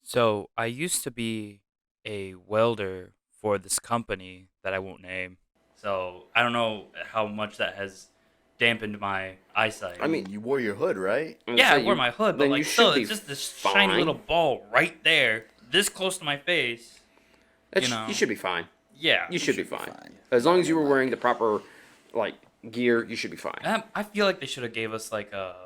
So I used to be a welder for this company that I won't name. So I don't know how much that has dampened my eyesight. I mean, You wore your hood, right? Yeah, I wore my hood, but then you like still, should be it's just this shiny little fine. ball right there, this close to my face. You should be fine. Yeah. You should be should be fine. fine. As long as you were Like- wearing the proper like gear, you should be fine. I feel like they should have gave us like a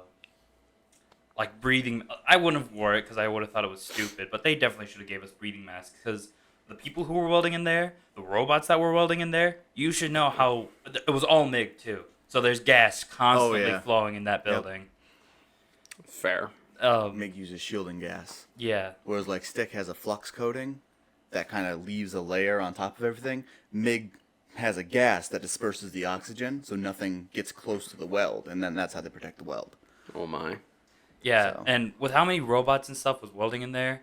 breathing. I wouldn't have wore it because I would have thought it was stupid, but they definitely should have gave us breathing masks because the people who were welding in there, the robots that were welding in there, you should know how it was all MIG too. So there's gas constantly yeah. flowing in that building. Fair. MIG uses shielding gas, Yeah. whereas like stick has a flux coating that kind of leaves a layer on top of everything. MIG has a gas that disperses the oxygen, so nothing gets close to the weld, and then that's how they protect the weld. Oh my. Yeah, So- and with how many robots and stuff was welding in there,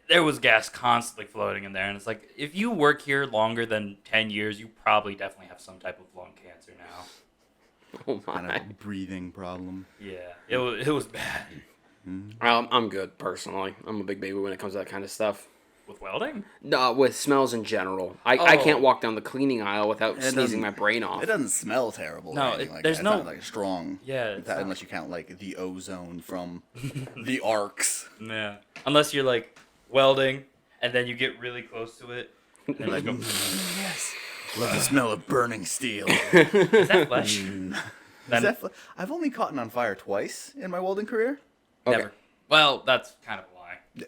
there was gas constantly floating in there. And it's like, if you work here longer than 10 years, you probably definitely have some type of lung cancer now. Oh Kind my. of a breathing problem. Yeah, it was bad. I'm good personally. I'm a big baby when it comes to that kind of stuff. With welding? No, with smells in general. I Oh. can't walk down the cleaning aisle without It sneezing doesn't- my brain off. It doesn't smell terrible. No, or anything like there's that. no- It's not like a strong. Yeah, it's not- unless you count like the ozone from the arcs. Yeah. Unless you're like welding and then you get really close to it. And then Like, you go, yes. Love the smell of burning steel. is that flesh? Is Then that I've only caught on fire twice in my welding career. Okay. never. Well, that's kind of a lie.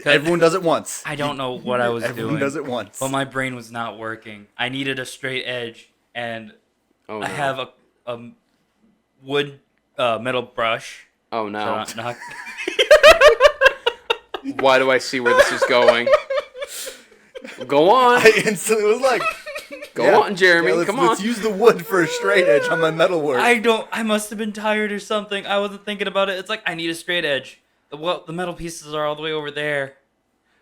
Everyone does it once. I don't know what I was Everyone doing. does it once. But my brain was not working. I needed a straight edge, and Oh no. I have a wood metal brush. Oh So no. not- Why do I see where this is going? Go on. I instantly was like, Go yeah, on, Jeremy. yeah, let's, Come on. Let's use the wood for a straight edge on my metal work. I must have been tired or something. I wasn't thinking about it. It's like I need a straight edge. The metal pieces are all the way over there.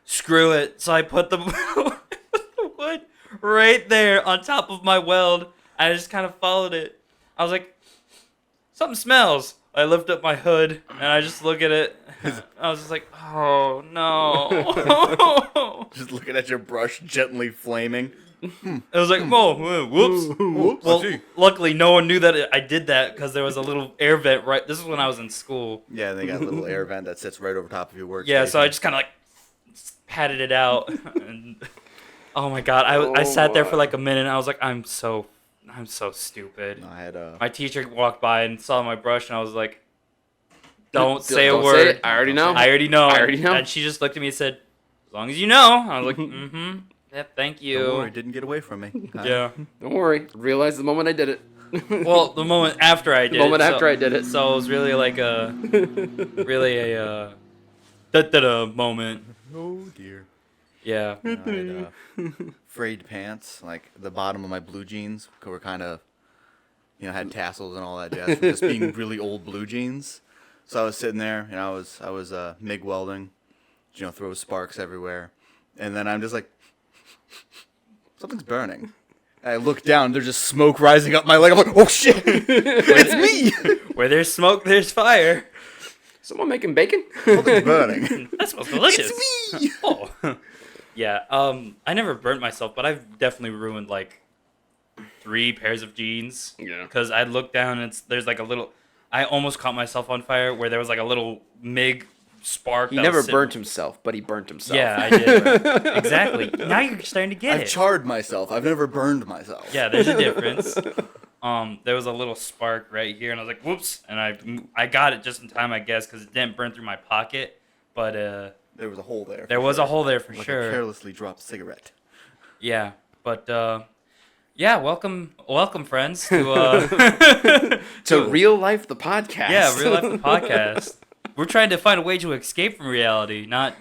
Screw it. So I put the wood right there on top of my weld. I just kind of followed it. I was like, something smells. I lift up my hood and I just look at it. I was just like, oh no. Just looking at your brush gently flaming. It was like, oh, whoops. Whoops. Well, luckily no one knew that I did that because there was a little air vent right. This is when I was in school. Yeah, they got a little air vent that sits right over top of your workstation. Yeah, so I just kind of like patted it out. And, oh my god, I Oh sat there for my. like a minute. And I was like, I'm so stupid. I had My teacher walked by and saw my brush, and I was like, don't say a Don't word. it. I already know. I already know. I already know. And she just looked at me and said, as long as you know. I was like, mm-hmm. Yep, thank you. Don't worry, it didn't get away from me. Yeah. Don't worry. Realize the moment I did it. Well, the moment after I did it. moment so- after I did it. So it was really like a da-da-da moment. Oh dear. Yeah. You know, I had, frayed pants, like the bottom of my blue jeans were kind of, had tassels and all that jazz from just being really old blue jeans. So I was sitting there, and I was MIG welding, throw sparks everywhere, and then I'm just like, something's burning. And I look down, there's just smoke rising up my leg. I'm like, oh shit, it's me! Where there's smoke, there's fire. Someone making bacon? Something's burning. That smells delicious. It's me! Oh. Yeah. I never burnt myself, but I've definitely ruined like 3 pairs of jeans. Yeah. Because I looked down and there's like a little. I almost caught myself on fire where there was like a little MIG spark. He that never was sitting- burnt himself, but he burnt himself. Yeah, I did. Exactly. Now you're starting to get I've it. charred myself. I've never burned myself. Yeah, there's a difference. There was a little spark right here, and I was like, "Whoops!" And I got it just in time, I guess, because it didn't burn through my pocket. But There was a hole there. there for was sure. a hole there for Like a sure. carelessly dropped cigarette. Yeah, but yeah, welcome, friends, to To Real Life, the podcast. yeah, real life the podcast. We're trying to find a way to escape from reality, not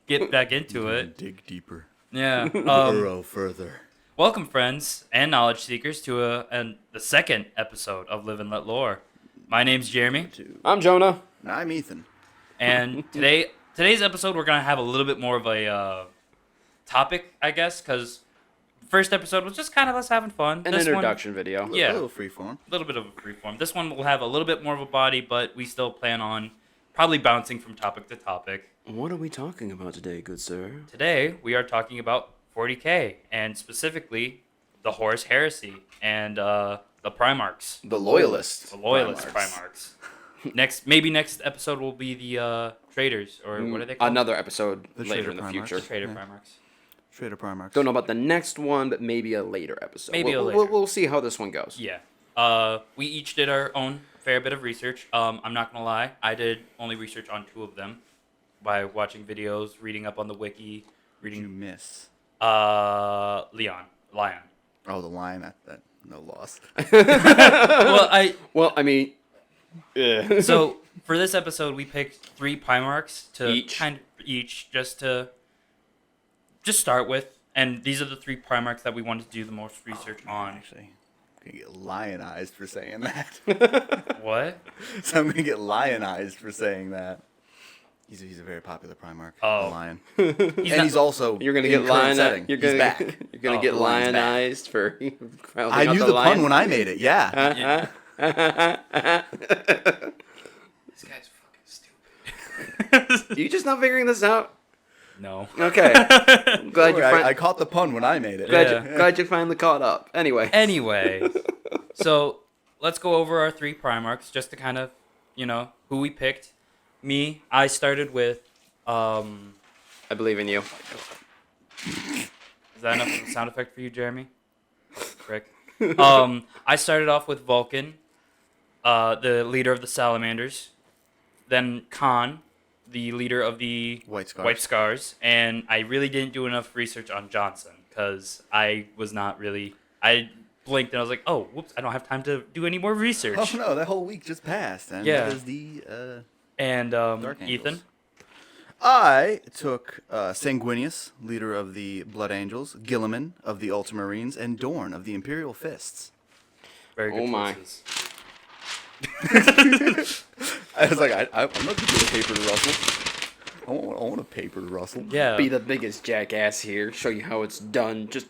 get back into it. Dig deeper. Yeah. Burrow further. Welcome, friends and knowledge seekers, to the second episode of Live and Let Lore. My name's Jeremy, I'm Jonah. I'm Ethan. and today's episode we're gonna have a little bit more of a topic, I guess, because first episode was just kind of us having fun. An This introduction video. Yeah. A little freeform. A little bit of a freeform. This one will have a little bit more of a body, but we still plan on probably bouncing from topic to topic. What are we talking about today, good sir? Today we are talking about 40K and specifically the Horus Heresy and the Primarchs, The Loyalist. the Loyalist Primarchs. Next episode will be the Traitors, or what are they called? Another episode The later Traitor in the Primarchs. future. Traitor Yeah. Primarchs. Traitor Primarchs. Don't know about the next one, but maybe a later episode. Maybe a We'll later. see how this one goes. Yeah. We each did our own fair bit of research. I'm not gonna lie, I did only research on 2 of them by watching videos, reading up on the wiki, Did you reading miss? Lion. Oh, the line. That no loss. Well, I mean, yeah. So for this episode, we picked 3 Primarchs to Each. just start with, and these are the 3 Primarchs that we wanted to do the most research on. Actually, I'm gonna get lionized for saying that. What? So I'm gonna get lionized for saying that. He's a very popular Primarch. Oh. The lion. He's He's also You're gonna in get current lionized. setting. You're He's gonna back. You're gonna Oh, get the lion's back. lionized for. I knew the pun when I made it. Yeah. Yeah. This guy's fucking stupid. You just not figuring this out? No. Okay. I'm glad you I caught the pun when I made it. glad you finally caught up. Anyway. Anyway, so let's go over our 3 Primarchs just to kind of, who we picked. Me, I started with, I believe in you. is that enough of a sound effect for you, Jeremy? Rick? I started off with Vulcan, the leader of the Salamanders. Then Khan, the leader of the White Scars. White Scars. And I really didn't do enough research on Johnson because I was not really... I blinked and I was like, oh, whoops, I don't have time to do any more research. Oh no, that whole week just passed. And Yeah. that is the And Dark Ethan? Angels. I took Sanguinius, leader of the Blood Angels, Gilliman of the Ultramarines, and Dorn of the Imperial Fists. Very good Oh my. choices. I was like, I'm not going to get a paper to rustle. I want a paper to rustle. Yeah. Be the biggest jackass here. Show you how it's done. Just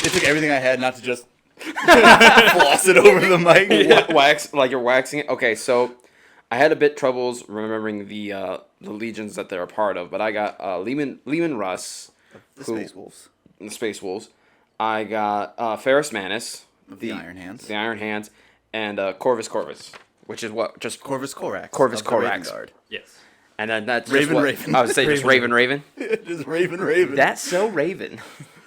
It took everything I had not to just floss it over the mic. wax like you're waxing it. Okay, so I had a bit troubles remembering the legions that they're a part of, but I got Leman Russ, The who- Space Wolves. the Space Wolves. I got Ferrus Manus, The Iron Hands. the Iron Hands, and Corvus, which is what just Corvus Corax. Corvus of the Raven Corax. Guard. Yes. and then that's just Raven, what, Raven. I would say just Raven. Just Raven. That's so Raven.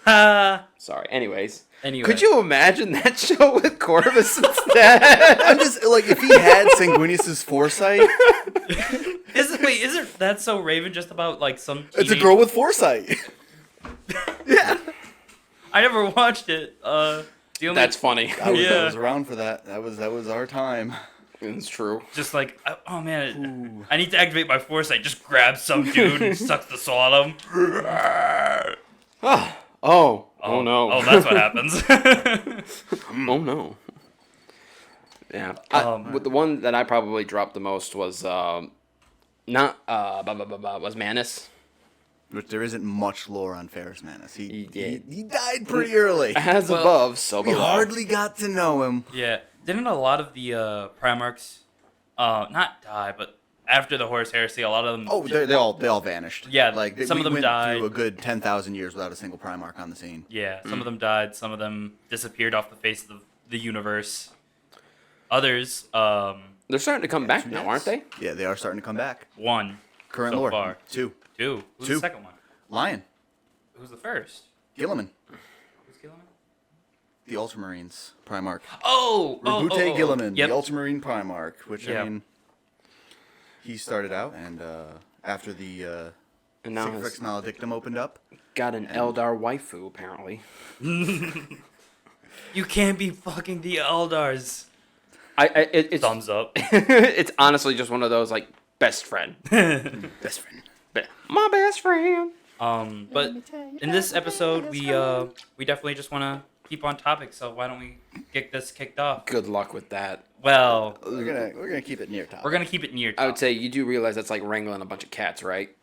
Uh, Sorry. Anyways. anyway. Could you imagine that show with Corvus instead? I'm just like, if he had Sanguinius's foresight, Isn't that so Raven just about like some it's a teenage- girl with foresight. Yeah. I never watched it. The only That's funny. I Yeah. was around for that. That was our time. It's true. just like, oh man, I need to activate my foresight. Just grab some dude and sucks the soul out of him. Oh no. Oh, that's what happens. Oh no. Yeah. With the one that I probably dropped the most was was Manus. Which there isn't much lore on Ferrus Manus. He He died pretty early. As Well, above, so We below. hardly got to know him. Yeah, didn't a lot of the Primarchs, not die, but after the Horus Heresy, a lot of them. Oh, they all vanished. Yeah, like some we of them went died. through a good 10,000 years without a single Primarch on the scene. Yeah, some of them died. Some of them disappeared off the face of the universe. Others, They're starting to come back now, Yes. aren't they? Yeah, they are starting to come back. one, Current So lore. far. 2. 2. Who's Two. the second one? Lion. Who's the first? Gilliman. Who's killing him? The Ultramarines Primarch. Oh, Rabute Gilliman, Yep. the Ultramarine Primarch, which, Yeah. I mean, he started out, and after the And now Sigrix he's Maledictum opened up, got an Eldar waifu, apparently. You can't be fucking the Eldars. It's Thumbs up. it's honestly just one of those like best friend. best friend. My best friend. But in this episode, we definitely just want to keep on topic. So why don't we get this kicked off? Good luck with that. Well, We're gonna keep it near top. we're gonna keep it near. I would top. say you do realize that's like wrangling a bunch of cats, right?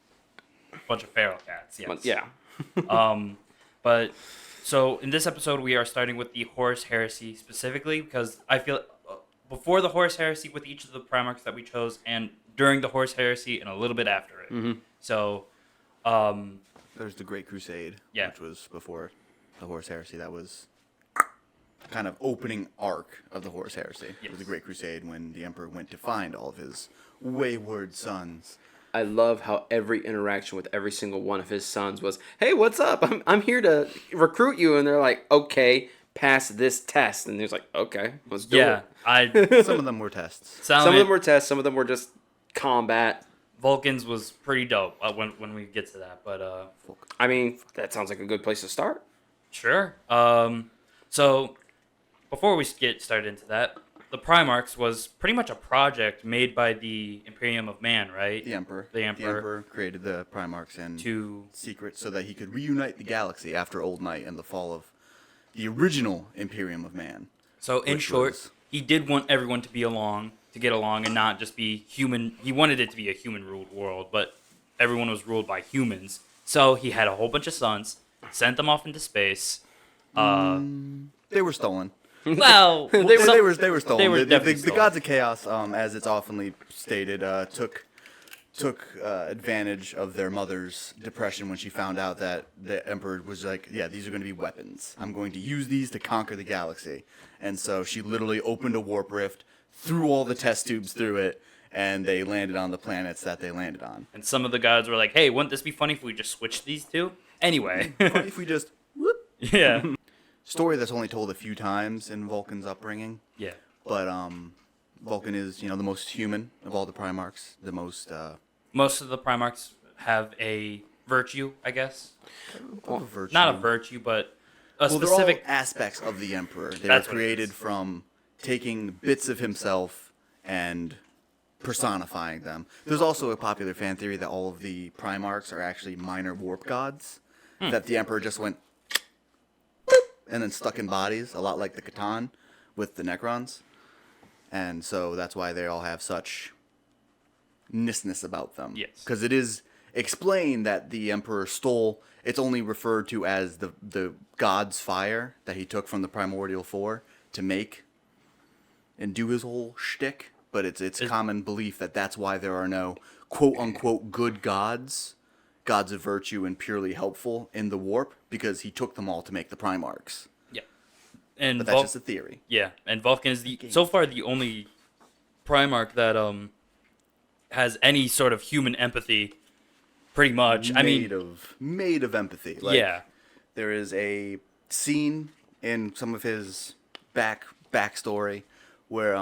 bunch of feral cats. Yes. But yeah. But so in this episode, we are starting with the Horus Heresy specifically because I feel before the Horus Heresy with each of the Primarchs that we chose, and during the Horus Heresy, and a little bit after it, So, There's the Great Crusade, Yeah. which was before the Horus Heresy. That was kind of opening arc of the Horus Heresy. It was the Yes. Great Crusade when the Emperor went to find all of his wayward sons. I love how every interaction with every single one of his sons was, "Hey, what's up? I'm here to recruit you," and they're like, "Okay, pass this test," and he's like, "Okay, let's do yeah, it." I Some of them were tests. Some of them were tests, some of them were just combat. Vulcans was pretty dope when we get to that, but I mean, that sounds like a good place to start. sure. So before we get started into that, the Primarchs was pretty much a project made by the Imperium of Man, right? The Emperor. The Emperor. created the Primarchs in To secret so that he could reunite the galaxy after Old Night and the fall of the original Imperium of Man. So in Which short, was- he did want everyone to get along, and not just be human. He wanted it to be a human-ruled world, but everyone was ruled by humans. So he had a whole bunch of sons, sent them off into space. They were stolen. Well, They some- were stolen. They were the, definitely the stolen. gods of chaos, as it's oftenly stated, took advantage of their mother's depression when she found out that the emperor was like, "Yeah, these are going to be weapons. I'm going to use these to conquer the galaxy." And so she literally opened a warp rift, threw all the test tubes through it, and they landed on the planets that they landed on. And some of the gods were like, "Hey, wouldn't this be funny if we just switched these two?" Anyway, Funny if we just whoop. yeah, Story that's only told a few times in Vulcan's upbringing. yeah. But Vulcan is, the most human of all the Primarchs, the most Most of the Primarchs have a virtue, I guess. of a virtue. Not a virtue, but a Well, specific. they're all aspects of the Emperor. They That's were what it created is. from taking bits of himself and personifying them. There's also a popular fan theory that all of the Primarchs are actually minor warp gods. That the Emperor just went boop, and then stuck in bodies, a lot like the Catan with the Necrons. And so that's why they all have such ness about them. Yes. Because it is explained that the Emperor stole, it's only referred to as the god's fire that he took from the Primordial Four to make and do his whole shtick. But it's common belief that that's why there are no quote-unquote good gods, gods of virtue and purely helpful in the warp, because he took them all to make the Primarchs. Yeah. And But that's just a theory. yeah, and Vulcan is so far the only Primarch that has any sort of human empathy. Pretty much. I mean, made of empathy. Like, yeah. There is a scene in some of his backstory where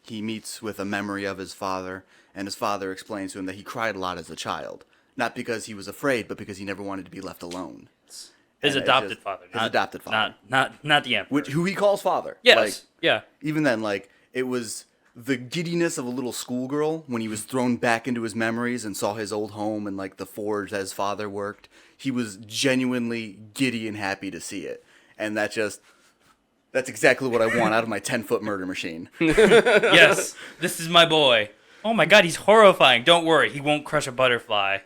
he meets with a memory of his father, and his father explains to him that he cried a lot as a child, not because he was afraid, but because he never wanted to be left alone. His And it's adopted just- father. his adopted father. Not the Emperor. Who he calls father. Yes. Like, yeah. even then, like, it was the giddiness of a little schoolgirl when he was thrown back into his memories and saw his old home and, like, the forge that his father worked. He was genuinely giddy and happy to see it. And that's exactly what I want out of my 10-foot murder machine. Yes. This is my boy. Oh my god, he's horrifying. Don't worry, he won't crush a butterfly.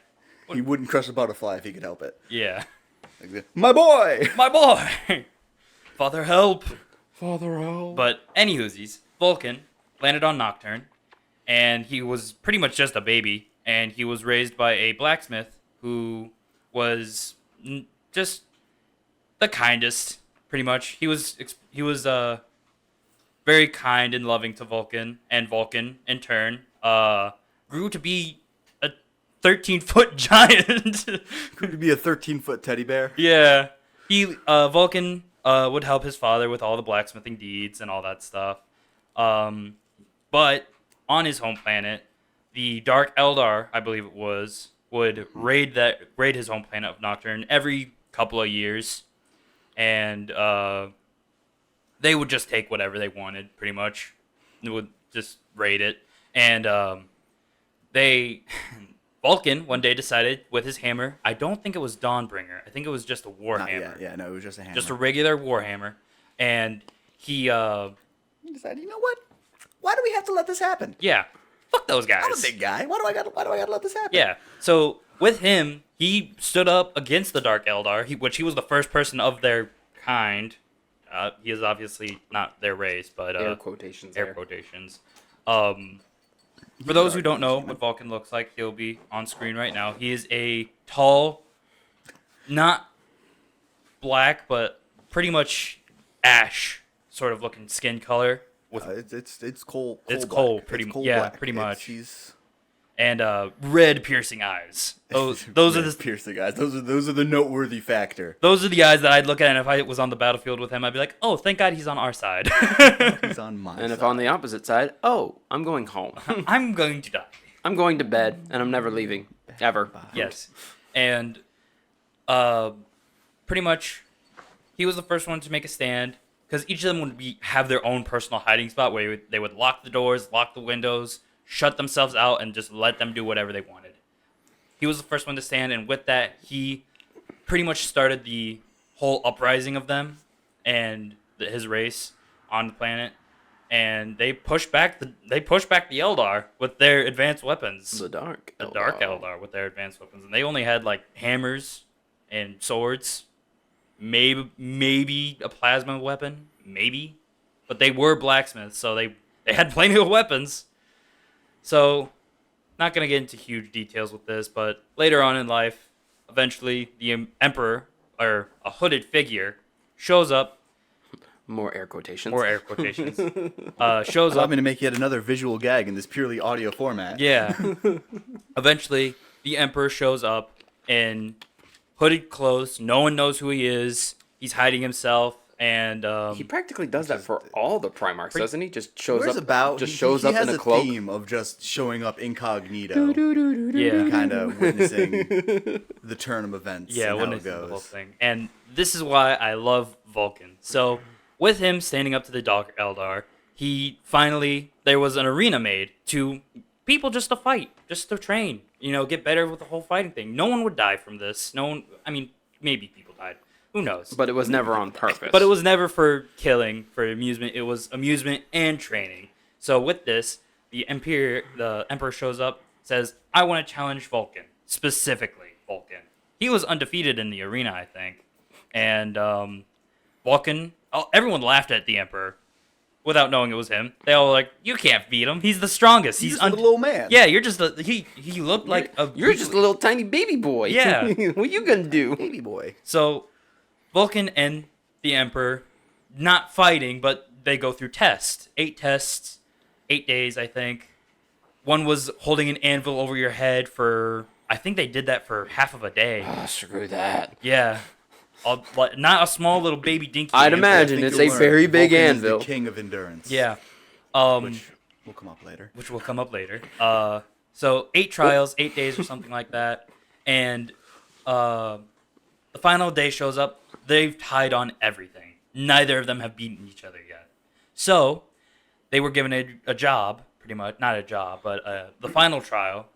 He wouldn't crush a butterfly if he could help it. Yeah. Like, my boy! My boy! Father, help! Father, help. But, anywhoosies, Vulcan landed on Nocturne, and he was pretty much just a baby, and he was raised by a blacksmith who was just the kindest, pretty much. He was very kind and loving to Vulcan, and Vulcan, in turn, grew to be a 13-foot giant. Could he be a 13-foot teddy bear? Yeah. Vulcan would help his father with all the blacksmithing deeds and all that stuff. But on his home planet, the Dark Eldar, I believe it was, would raid his home planet of Nocturne every couple of years, and they would just take whatever they wanted, pretty much. They would just raid it, and Vulcan one day decided with his hammer. I don't think it was Dawnbringer. I think it was just a war Not hammer. yet. Yeah, no, it was just a hammer. Just a regular warhammer, and he He decided, you know what? Why do we have to let this happen? yeah, fuck those guys. I'm a big guy. Why do I gotta let this happen? Yeah, so with him, he stood up against the Dark Eldar, which he was the first person of their kind. He is obviously not their race, but Air quotations air there. quotations. For those who don't know what Vulcan looks like, he'll be on screen right now. He is a tall, not black, but pretty much ash sort of looking skin color with It's coal. It's black. coal, pretty It's coal yeah, black. pretty much. He's and red piercing eyes. Those are the piercing guys. Those are the noteworthy factor. those are the eyes that I'd look at, and if I was on the battlefield with him, I'd be like, "Oh, thank God he's on our side." He's on my And side. if on the opposite side, oh, I'm going home. I'm going to die. I'm going to bed, and I'm never leaving. Ever. Yes, and pretty much, he was the first one to make a stand because each of them would have their own personal hiding spot where they would lock the doors, lock the windows, shut themselves out, and just let them do whatever they wanted. He was the first one to stand, and with that, he pretty much started the whole uprising of them and his race on the planet. And they pushed back the Eldar with their advanced weapons. The Dark. The Dark Eldar with their advanced weapons, and they only had like hammers and swords, maybe a plasma weapon, maybe, but they were blacksmiths, so they had plenty of weapons. So, not gonna get into huge details with this, but later on in life, eventually the Emperor, or a hooded figure, shows up. More air quotations. Shows I'm up. going to make yet another visual gag in this purely audio format. Yeah. Eventually, the Emperor shows up in hooded clothes. No one knows who he is. He's hiding himself, and He practically does that for all the Primarchs, doesn't he? Just shows Where's up. about? Just he- shows he up has in a cloak. theme of just showing up incognito, yeah, kind of witnessing the turn of events. yeah, and when how it's it the whole goes. thing. And this is why I love Vulcan. So, with him standing up to the Dark Eldar, there was an arena made to people just to fight, just to train, get better with the whole fighting thing. No one would die from this. No one, I mean, maybe people died. Who knows? But it was never on purpose. But it was never for killing, for amusement. It was amusement and training. So with this, the Emperor shows up, says, "I want to challenge Vulcan, specifically Vulcan." He was undefeated in the arena, I think, and Vulcan. Everyone laughed at the Emperor, without knowing it was him. They all were like, "You can't beat him. He's the strongest. He's just a little old man. Yeah, you're just he looked like a. You're just a little tiny baby boy. Yeah. What you gonna do? Baby boy. So, Vulcan and the Emperor, not fighting, but they go through tests. 8 tests, 8 days, I think. One was holding an anvil over your head for, I think they did that for half of a day. Oh, screw that. Yeah. Not a small little baby dinky I'd anvil. imagine. I think It's you'll a learn very big Vulcan is anvil. the king of endurance. Yeah. Which will come up later. Which will come up later. So 8 trials, 8 days or something like that. And the final day shows up. They've tied on everything. Neither of them have beaten each other yet. So they were given a job, pretty much. Not a job, but the final trial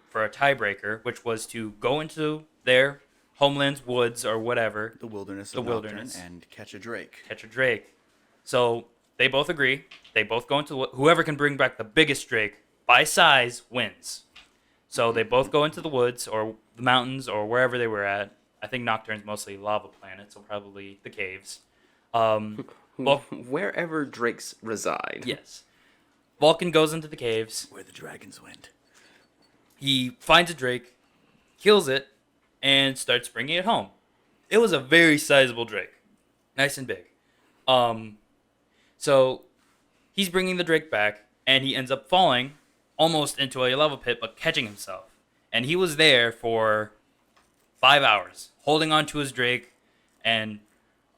for a tiebreaker, which was to go into their homeland's woods or whatever, The wilderness. The of wilderness. Nocturne and catch a drake. catch a drake. So they both agree. They both go into whoever can bring back the biggest drake by size wins. So they both go into the woods or the mountains or wherever they were at. I think Nocturne's mostly lava planet, so probably the caves. Wherever drakes reside. Yes. Vulcan goes into the caves. Where the dragons went. He finds a drake, kills it, and starts bringing it home. It was a very sizable drake. Nice and big. So he's bringing the drake back, and he ends up falling almost into a lava pit, but catching himself. And he was there for 5 hours, holding on to his drake and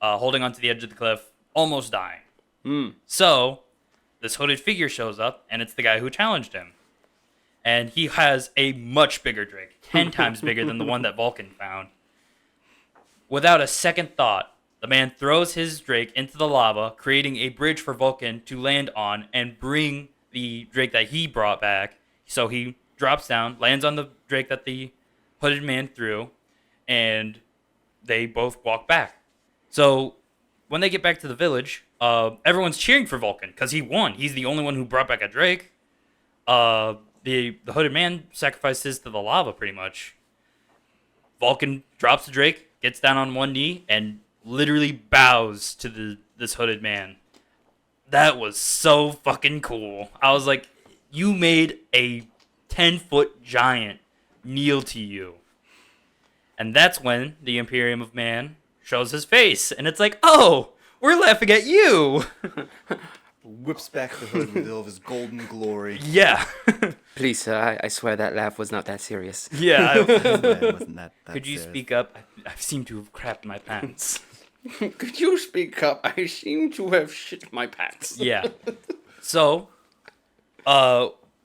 holding on to the edge of the cliff, almost dying. So this hooded figure shows up, and it's the guy who challenged him. And he has a much bigger drake, 10 times bigger than the one that Vulcan found. Without a second thought, the man throws his drake into the lava, creating a bridge for Vulcan to land on and bring the drake that he brought back. So he drops down, lands on the drake that the hooded man threw, and they both walk back. So when they get back to the village, everyone's cheering for Vulcan because he won. He's the only one who brought back a drake. The hooded man sacrificed his to the lava pretty much. Vulcan drops the drake, gets down on one knee, and literally bows to this hooded man. That was so fucking cool. I was like, You made a 10-foot giant kneel to you. And that's when the Imperium of Man shows his face. And it's like, oh, we're laughing at you. Whips back the hood with all of his golden glory. Yeah. Please, sir, I swear that laugh was not that serious. Yeah. It wasn't that Could you serious. speak up? I seem to have crapped my pants. Could you speak up? I seem to have shit my pants. Yeah. So,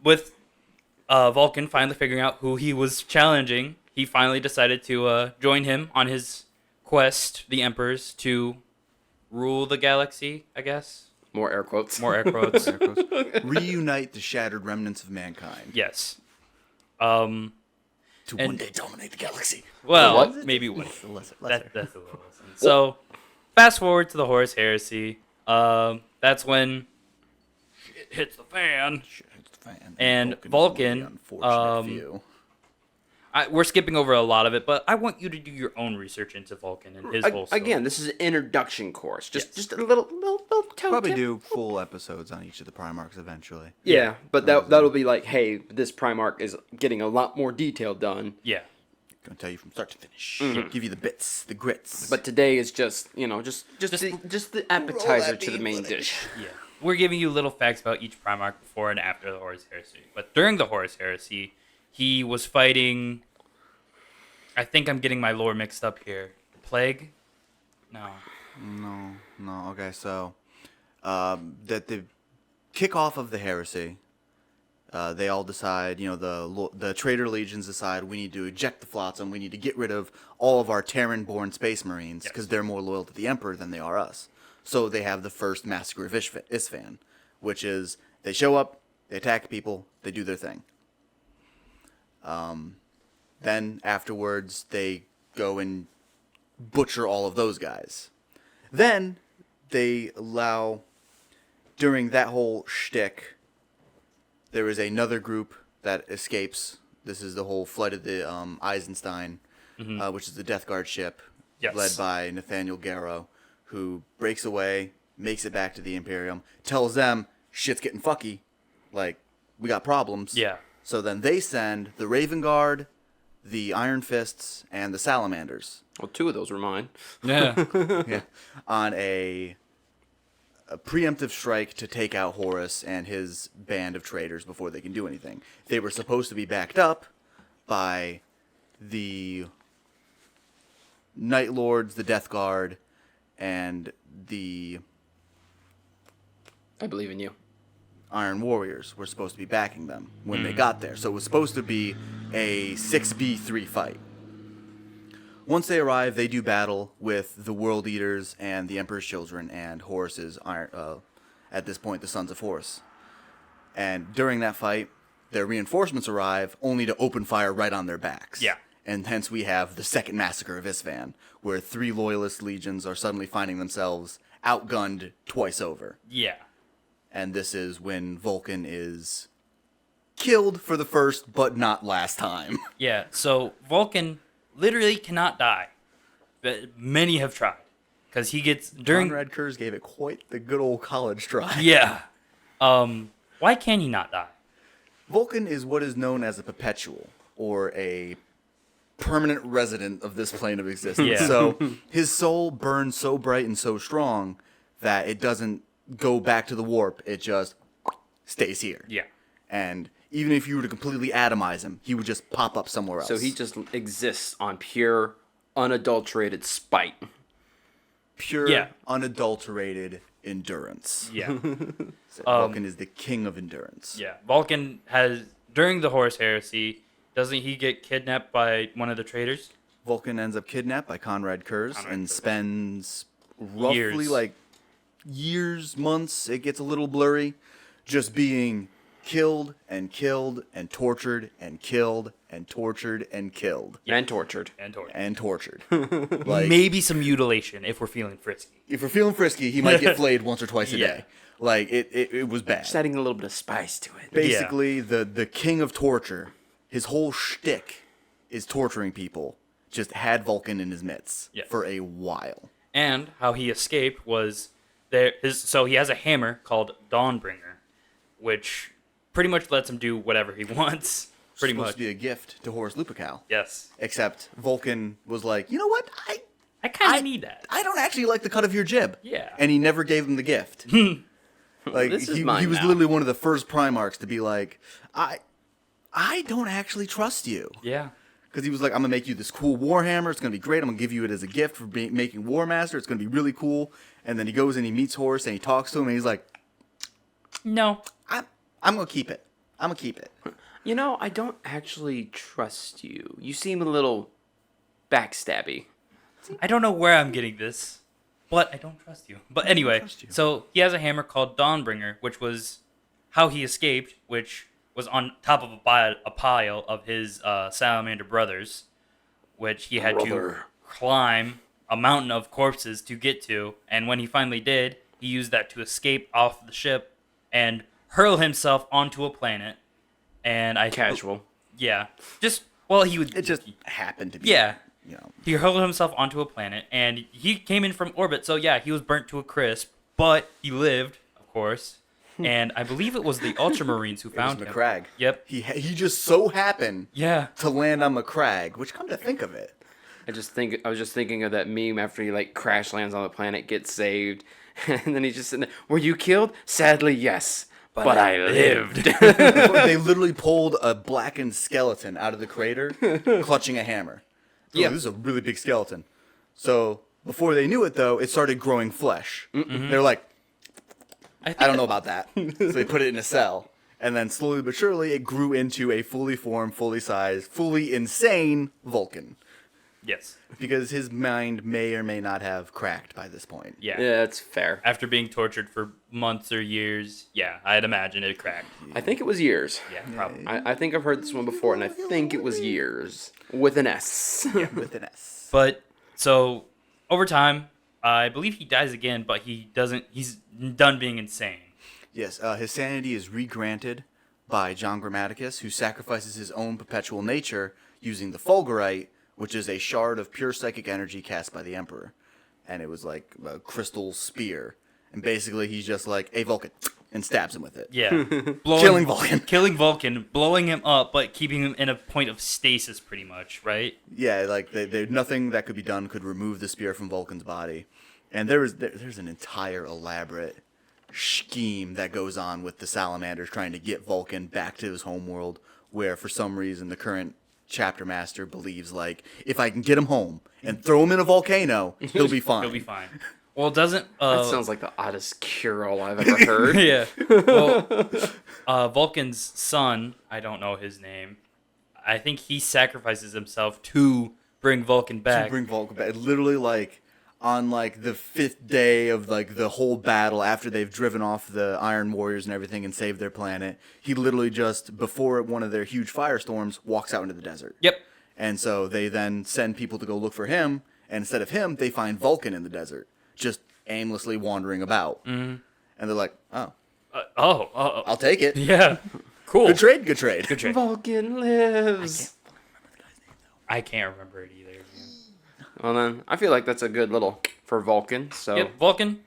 with Vulcan finally figuring out who he was challenging, he finally decided to join him on his quest, the Emperor's, to rule the galaxy, I guess. More air quotes. More air quotes. Reunite the shattered remnants of mankind Yes. to And- one day dominate the galaxy. Well, What? maybe one. Lesser. That's a little listen. So, fast forward to the Horus Heresy. That's when shit hits the fan. Shit, it's the fan. And is Vulcan, the unfortunate few. We're skipping over a lot of it, but I want you to do your own research into Vulcan and his whole story. Again, this is an introduction course. Yes. Just a little toe Probably tip. do full episodes on each of the Primarchs eventually. Yeah, but that'll be like, hey, this Primarch is getting a lot more detail done. Yeah. Gonna tell you from start to finish. Give you the bits, the grits. But today is just the appetizer to the main dish. Yeah. We're giving you little facts about each Primarch before and after the Horus Heresy. But during the Horus Heresy, he was fighting... I think I'm getting my lore mixed up here. Plague? No. No. Okay, so that the kickoff of the heresy, they all decide. The traitor legions decide we need to eject the flotsam. We need to get rid of all of our Terran-born space marines because they're more loyal to the Emperor than they are us. So they have the first massacre of Isfahan, which is they show up, they attack people, they do their thing. Then afterwards, they go and butcher all of those guys. Then they allow, during that whole shtick, there is another group that escapes. This is the whole flight of the Eisenstein, which is the Death Guard ship, Yes. led by Nathaniel Garrow, who breaks away, makes it back to the Imperium, tells them, shit's getting fucky, like, we got problems. Yeah. So then they send the Raven Guard, the Iron Fists, and the Salamanders Well, two of those were mine. Yeah. on a preemptive strike to take out Horus and his band of traitors before they can do anything. They were supposed to be backed up by the Night Lords, the Death Guard, and the I believe in you. Iron Warriors were supposed to be backing them when they got there. So it was supposed to be a 6v3 fight. Once they arrive, they do battle with the World Eaters and the Emperor's Children and Horus's at this point, the Sons of Horus. And during that fight, their reinforcements arrive only to open fire right on their backs. Yeah. And hence we have the second massacre of Isfahan, where 3 loyalist legions are suddenly finding themselves outgunned twice over. Yeah. And this is when Vulcan is killed for the first but not last time. Yeah. So Vulcan literally cannot die. But many have tried. Because he gets... during. Conrad Kurz gave it quite the good old college try. Yeah. Why can he not die? Vulcan is what is known as a perpetual, or a permanent resident of this plane of existence. Yeah. So his soul burns so bright and so strong that it doesn't go back to the warp. It just stays here. Yeah. And even if you were to completely atomize him, he would just pop up somewhere else. So he just exists on pure, unadulterated spite. pure, Yeah. unadulterated endurance. Yeah. So Vulcan is the king of endurance. Yeah. Vulcan has... during the Horus Heresy, doesn't he get kidnapped by one of the traitors? Vulcan ends up kidnapped by Conrad Kurz Conrad and Kurz. spends roughly Years. like years, months, it gets a little blurry, just being killed and killed and tortured and killed and tortured and killed And tortured. And tortured. and tortured. Like, Maybe some mutilation if we're feeling frisky. if we're feeling frisky, he might get flayed once or twice a Yeah. day. Like, it was bad. Just adding a little bit of spice to it. Basically, the king of torture, his whole shtick is torturing people, just had Vulcan in his midst Yes. for a while. And how he escaped was so he has a hammer called Dawnbringer, which pretty much lets him do whatever he wants. Pretty supposed much. to be a gift to Horus Lupercal. Yes. Except Vulcan was like, you know what? I kind of need that. I don't actually like the cut of your jib. Yeah. And he never gave him the gift. Like This is he mine was now. literally one of the first Primarchs to be like, I don't actually trust you. Yeah. Because he was like, I'm gonna make you this cool Warhammer. It's gonna be great. I'm gonna give you it as a gift for making War Master. It's gonna be really cool. And then he goes and he meets Horus and he talks to him and he's like, No. I'm gonna keep it. I'm gonna keep it. You know, I don't actually trust you. You seem a little backstabby. I don't know where I'm getting this, but I don't trust you. But anyway, trust you. so he has a hammer called Dawnbringer, which was how he escaped, which was on top of a pile of his salamander brothers, which he had to Brother. climb a mountain of corpses to get to. And when he finally did, he used that to escape off the ship and hurl himself onto a planet. And Casual. Yeah. Just, well, he would. It just happened to be. Yeah. You know. He hurled himself onto a planet, and he came in from orbit, so yeah, he was burnt to a crisp, but he lived, of course. And I believe it was the Ultramarines who It was found him. McCrag. Yep. He just so happened Yeah. to land on McCrag, which come to think of it. I was just thinking of that meme after he like crash lands on the planet, gets saved, and then he's just sitting there. Were you killed? Sadly, yes, but I lived. They literally pulled a blackened skeleton out of the crater, clutching a hammer. Yeah, this is a really big skeleton. So before they knew it, though, it started growing flesh. They're like, I don't know about that. So they put it in a cell, and then slowly but surely, it grew into a fully formed, fully sized, fully insane Vulcan. Yes. Because his mind may or may not have cracked by this point. Yeah. Yeah, that's fair. After being tortured for months or years, yeah, I'd imagine it cracked. I think it was years. Yeah, probably. I think I've heard this one before, and I think it was years with an S. With an S. But, so, over time, I believe he dies again, but he's done being insane. Yes, his sanity is regranted by John Grammaticus, who sacrifices his own perpetual nature using the Fulgurite, which is a shard of pure psychic energy cast by the Emperor. And it was like a crystal spear. And basically he's just like, hey, Vulcan, and stabs him with it. Yeah. Killing Vulcan. Killing Vulcan, blowing him up, but keeping him in a point of stasis, pretty much, right? Yeah, like nothing that could be done could remove the spear from Vulcan's body. And there's an entire elaborate scheme that goes on with the salamanders trying to get Vulcan back to his homeworld, where for some reason the current chapter master believes, like, if I can get him home and throw him in a volcano, he'll be fine. He'll be fine. Well, it doesn't... That sounds like the oddest cure-all I've ever heard. Yeah. Well, Vulcan's son, I don't know his name, I think he sacrifices himself to bring Vulcan back. To bring Vulcan back. Literally, like, on, like, the 5th day of, like, the whole battle, after they've driven off the Iron Warriors and everything and saved their planet, he literally just, before one of their huge firestorms, walks out into the desert. Yep. And so they then send people to go look for him, and instead of him, they find Vulcan in the desert, just aimlessly wandering about. Mm-hmm. And they're like, oh, I'll take it. Yeah. Cool. Good trade, good trade. Good trade. Vulcan lives. I can't remember it either. Well then, I feel like that's a good little for Vulcan. So Yep, Vulcan,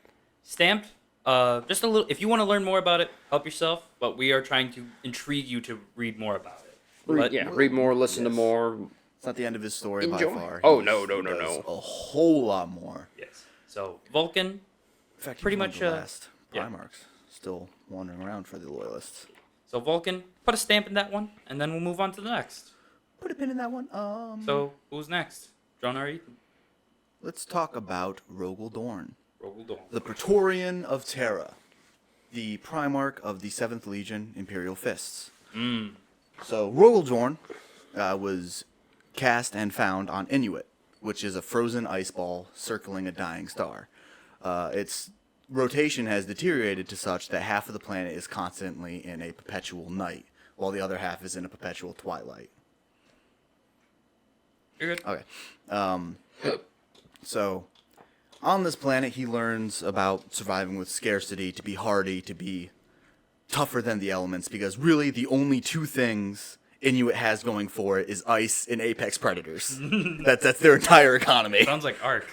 stamped. Just a little. If you want to learn more about it, help yourself. But we are trying to intrigue you to read more about it. read more, listen to Yes. more. It's not the end of his story Enjoy. by far. Oh, He no. does a whole lot more. Yes. So Vulcan. In fact, Pretty he's one much, of the last yeah. Primarchs still wandering around for the Loyalists. So Vulcan, put a stamp in that one, and then we'll move on to the next. Put a pin in that one. So who's next? John or Ethan? Let's talk about Rogel Dorn, Rogel Dorn. the Praetorian of Terra, the Primarch of the 7th Legion Imperial Fists. So Rogel Dorn was cast and found on Inuit, which is a frozen ice ball circling a dying star. Its rotation has deteriorated to such that half of the planet is constantly in a perpetual night, while the other half is in a perpetual twilight. You're good. Okay. So, on this planet, he learns about surviving with scarcity, to be hardy, to be tougher than the elements, because really the only two things Inuit has going for it is ice and apex predators. That's their entire economy. Sounds like Ark.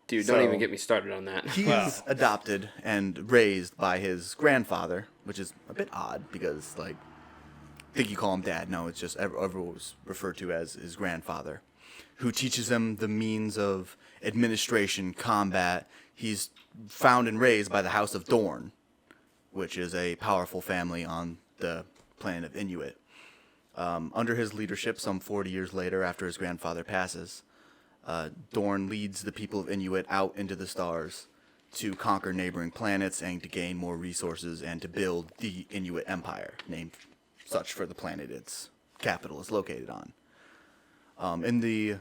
Dude, So- don't even get me started on that. He's Wow. adopted and raised by his grandfather, which is a bit odd because, like, I think you call him dad. No, it's just everyone's referred to as his grandfather, who teaches him the means of administration, combat. He's found and raised by the House of Dorn, which is a powerful family on the planet of Inuit. Under his leadership, some 40 years later, after his grandfather passes, Dorn leads the people of Inuit out into the stars to conquer neighboring planets and to gain more resources and to build the Inuit Empire, named such for the planet its capital is located on. In the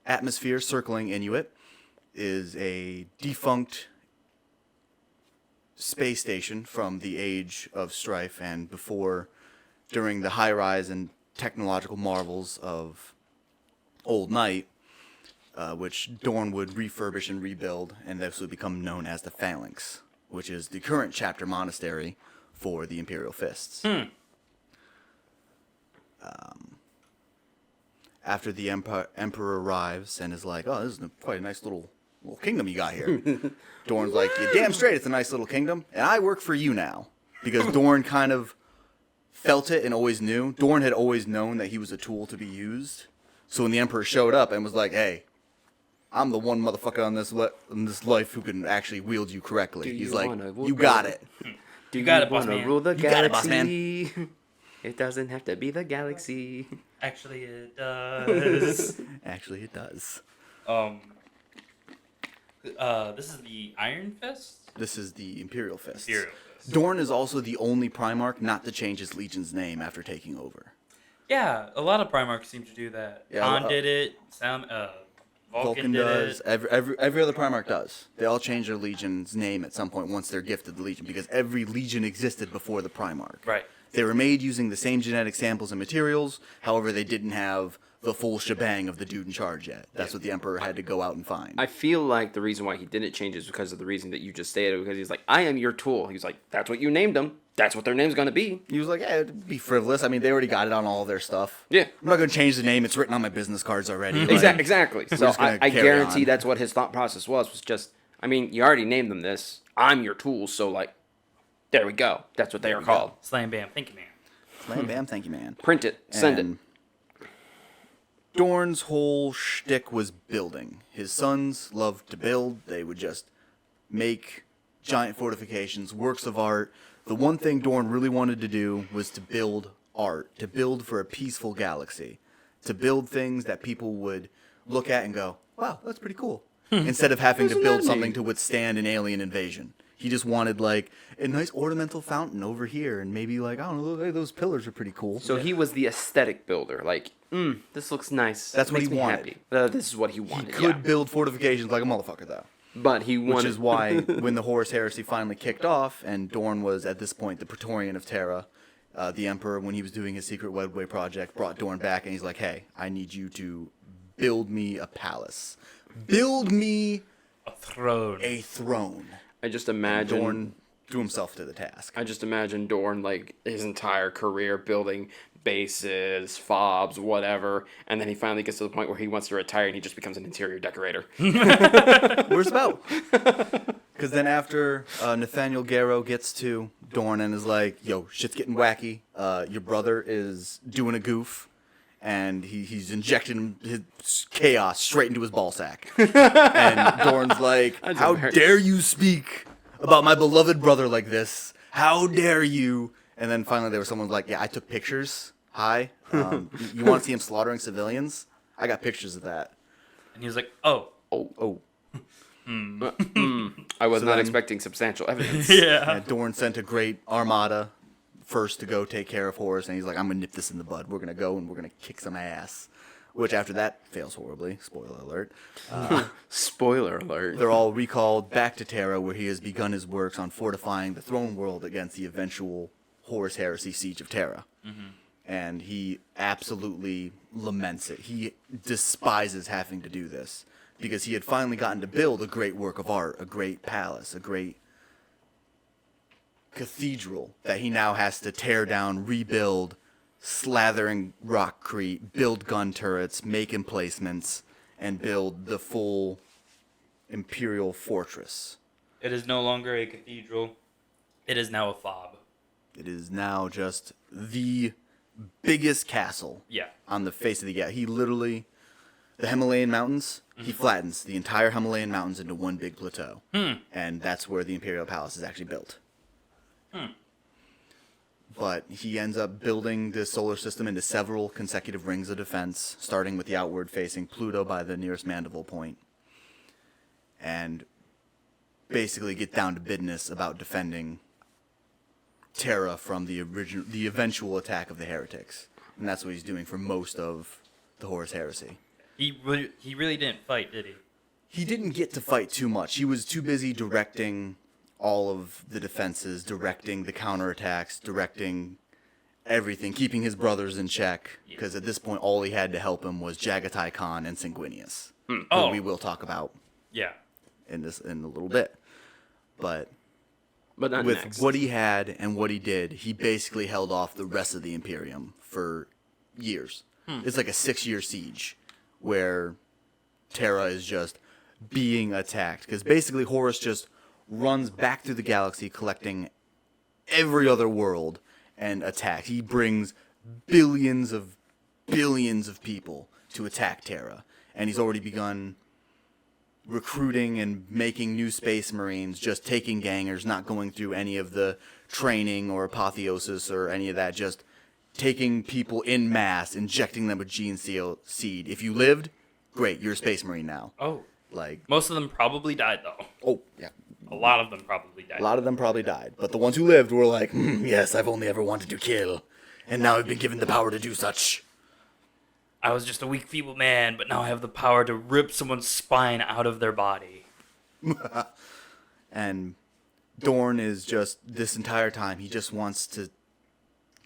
atmosphere circling Inuit is a defunct space station from the age of strife and before, during the high rise and technological marvels of Old Night, which Dorn would refurbish and rebuild, and this would become known as the Phalanx, which is the current chapter monastery for the Imperial Fists. After the Emperor arrives and is like, oh, this is quite a nice little kingdom you got here. Dorn's like, you're damn straight, it's a nice little kingdom, and I work for you now. Because Dorn kind of felt it and always knew. Dorn had always known that he was a tool to be used. So when the Emperor showed up and was like, hey, I'm the one motherfucker on this life who can actually wield you correctly. He's like, you got it. Do you got it, boss wanna man. rule the You got it, boss man. galaxy? It doesn't have to be the galaxy. Actually, it does. Actually, it does. This is the Iron Fist. This is the Imperial Fists. Imperial Fist. Dorn is also the only Primarch not to change his legion's name after taking over. Yeah, a lot of Primarchs seem to do that. Yeah, Han did it. Vulcan did does. it. Every other Primarch does. They all change their legion's name at some point once they're gifted the legion, because every legion existed before the Primarch. Right. They were made using the same genetic samples and materials. However, they didn't have the full shebang of the dude in charge yet. That's what the Emperor had to go out and find. I feel like the reason why he didn't change is because of the reason that you just stated. Because he's like, I am your tool. He's like, that's what you named them. That's what their name's gonna be. He was like, yeah, it'd be frivolous. I mean, they already got it on all their stuff. Yeah. I'm not going to change the name. It's written on my business cards already. Like, Exactly. So just gonna I carry guarantee on. that's what his thought process was just, I mean, you already named them this. I'm your tool, so like, there we go. That's what they are called. Slam bam. Thank you, man. Slam bam, thank you, man. Print it. Send And Dorn's whole shtick was building. His sons loved to build. They would just make giant fortifications, works of art. The one thing Dorn really wanted to do was to build art, to build for a peaceful galaxy, to build things that people would look at and go, wow, that's pretty cool. Instead of having to Isn't build that something neat? to withstand an alien invasion. He just wanted, like, a nice ornamental fountain over here, and maybe, like, I don't know, hey, those pillars are pretty cool. So he was the aesthetic builder. Like, this looks nice. That's what Makes he me wanted. happy. This is what he He wanted. could yeah. build fortifications like a motherfucker, though. But he wanted. Which is why, when the Horus Heresy finally kicked off, and Dorn was, at this point, the Praetorian of Terra, the Emperor, when he was doing his secret Webway project, brought Dorn back, and he's like, hey, I need you to build me a palace. Build me A throne. a throne. I just imagine. Dorn threw himself to the task. I just imagine Dorn, like, his entire career building bases, fobs, whatever, and then he finally gets to the point where he wants to retire and he just becomes an interior decorator. Where's about? Because then after Nathaniel Garrow gets to Dorn and is like, yo, shit's getting wacky. Your brother is doing a goof. And he's injecting his chaos straight into his ball sack. And Dorn's like, how dare you speak about my beloved brother like this? How dare you? And then finally there was someone like, yeah, I took pictures. Hi. You want to see him slaughtering civilians? I got pictures of that. And he was like, oh. Oh. I was So not then- expecting substantial evidence. Yeah. And Dorn sent a great armada first to go take care of Horus, and he's like, I'm gonna nip this in the bud. We're gonna go and we're gonna kick some ass. Which after that fails horribly. Spoiler alert. Spoiler alert. They're all recalled back to Terra, where he has begun his works on fortifying the throne world against the eventual Horus Heresy siege of Terra. And he absolutely laments it. He despises having to do this because he had finally gotten to build a great work of art, a great palace, a great cathedral that he now has to tear down, rebuild, slathering rockcrete, build gun turrets, make emplacements, and build the full imperial fortress. It is no longer a cathedral. It is now a fob. It is now just the biggest castle Yeah. on the face of the galaxy. He literally, the Himalayan mountains, he flattens the entire Himalayan mountains into one big plateau. And that's where the Imperial Palace is actually built. But he ends up building the solar system into several consecutive rings of defense, starting with the outward-facing Pluto by the nearest Mandeville point. And basically get down to business about defending Terra from the eventual attack of the heretics. And that's what he's doing for most of the Horus Heresy. He really didn't fight, did he? He didn't get to fight too much. He was too busy directing all of the defenses, directing the counterattacks, directing everything, keeping his brothers in check. Because at this point, all he had to help him was Jagatai Khan and Sanguinius, who Oh. we will talk about Yeah. in a little bit. But not with next. what he had and what he did, he basically held off the rest of the Imperium for years. It's like a 6-year siege where Terra is just being attacked. Because basically Horus just runs back through the galaxy collecting every other world and attacks. He brings billions of people to attack Terra. And he's already begun recruiting and making new space marines, just taking gangers, not going through any of the training or apotheosis or any of that, just taking people in mass, injecting them with gene seed. If you lived, great, you're a space marine now. Oh. Like, Most of them probably died, though. oh, yeah. A lot of them probably died. A lot of them probably died. But the ones who lived were like, yes, I've only ever wanted to kill. And now I've been given the power to do such. I was just a weak, feeble man, but now I have the power to rip someone's spine out of their body. And Dorn is just, this entire time, he just wants to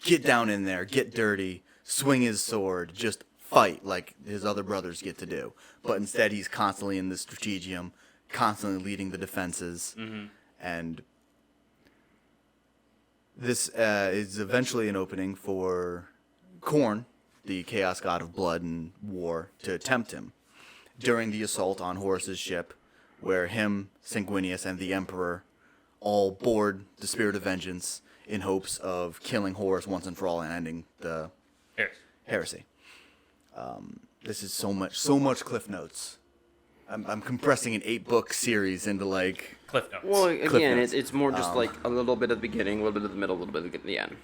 get down in there, get dirty, swing his sword, just fight like his other brothers get to do. But instead, he's constantly in the strategium, constantly leading the defenses. And this is eventually an opening for Khorne, the chaos god of blood and war, to tempt him during the assault on Horus's ship, where him, Sanguinius, and the Emperor all board the Spirit of Vengeance in hopes of killing Horus once and for all and ending the heresy. This is so much Cliff Notes. I'm compressing an 8-book series into like Cliff Notes. Well, again, Notes. it's more just like a little bit at the beginning, a little bit at the middle, a little bit at the end.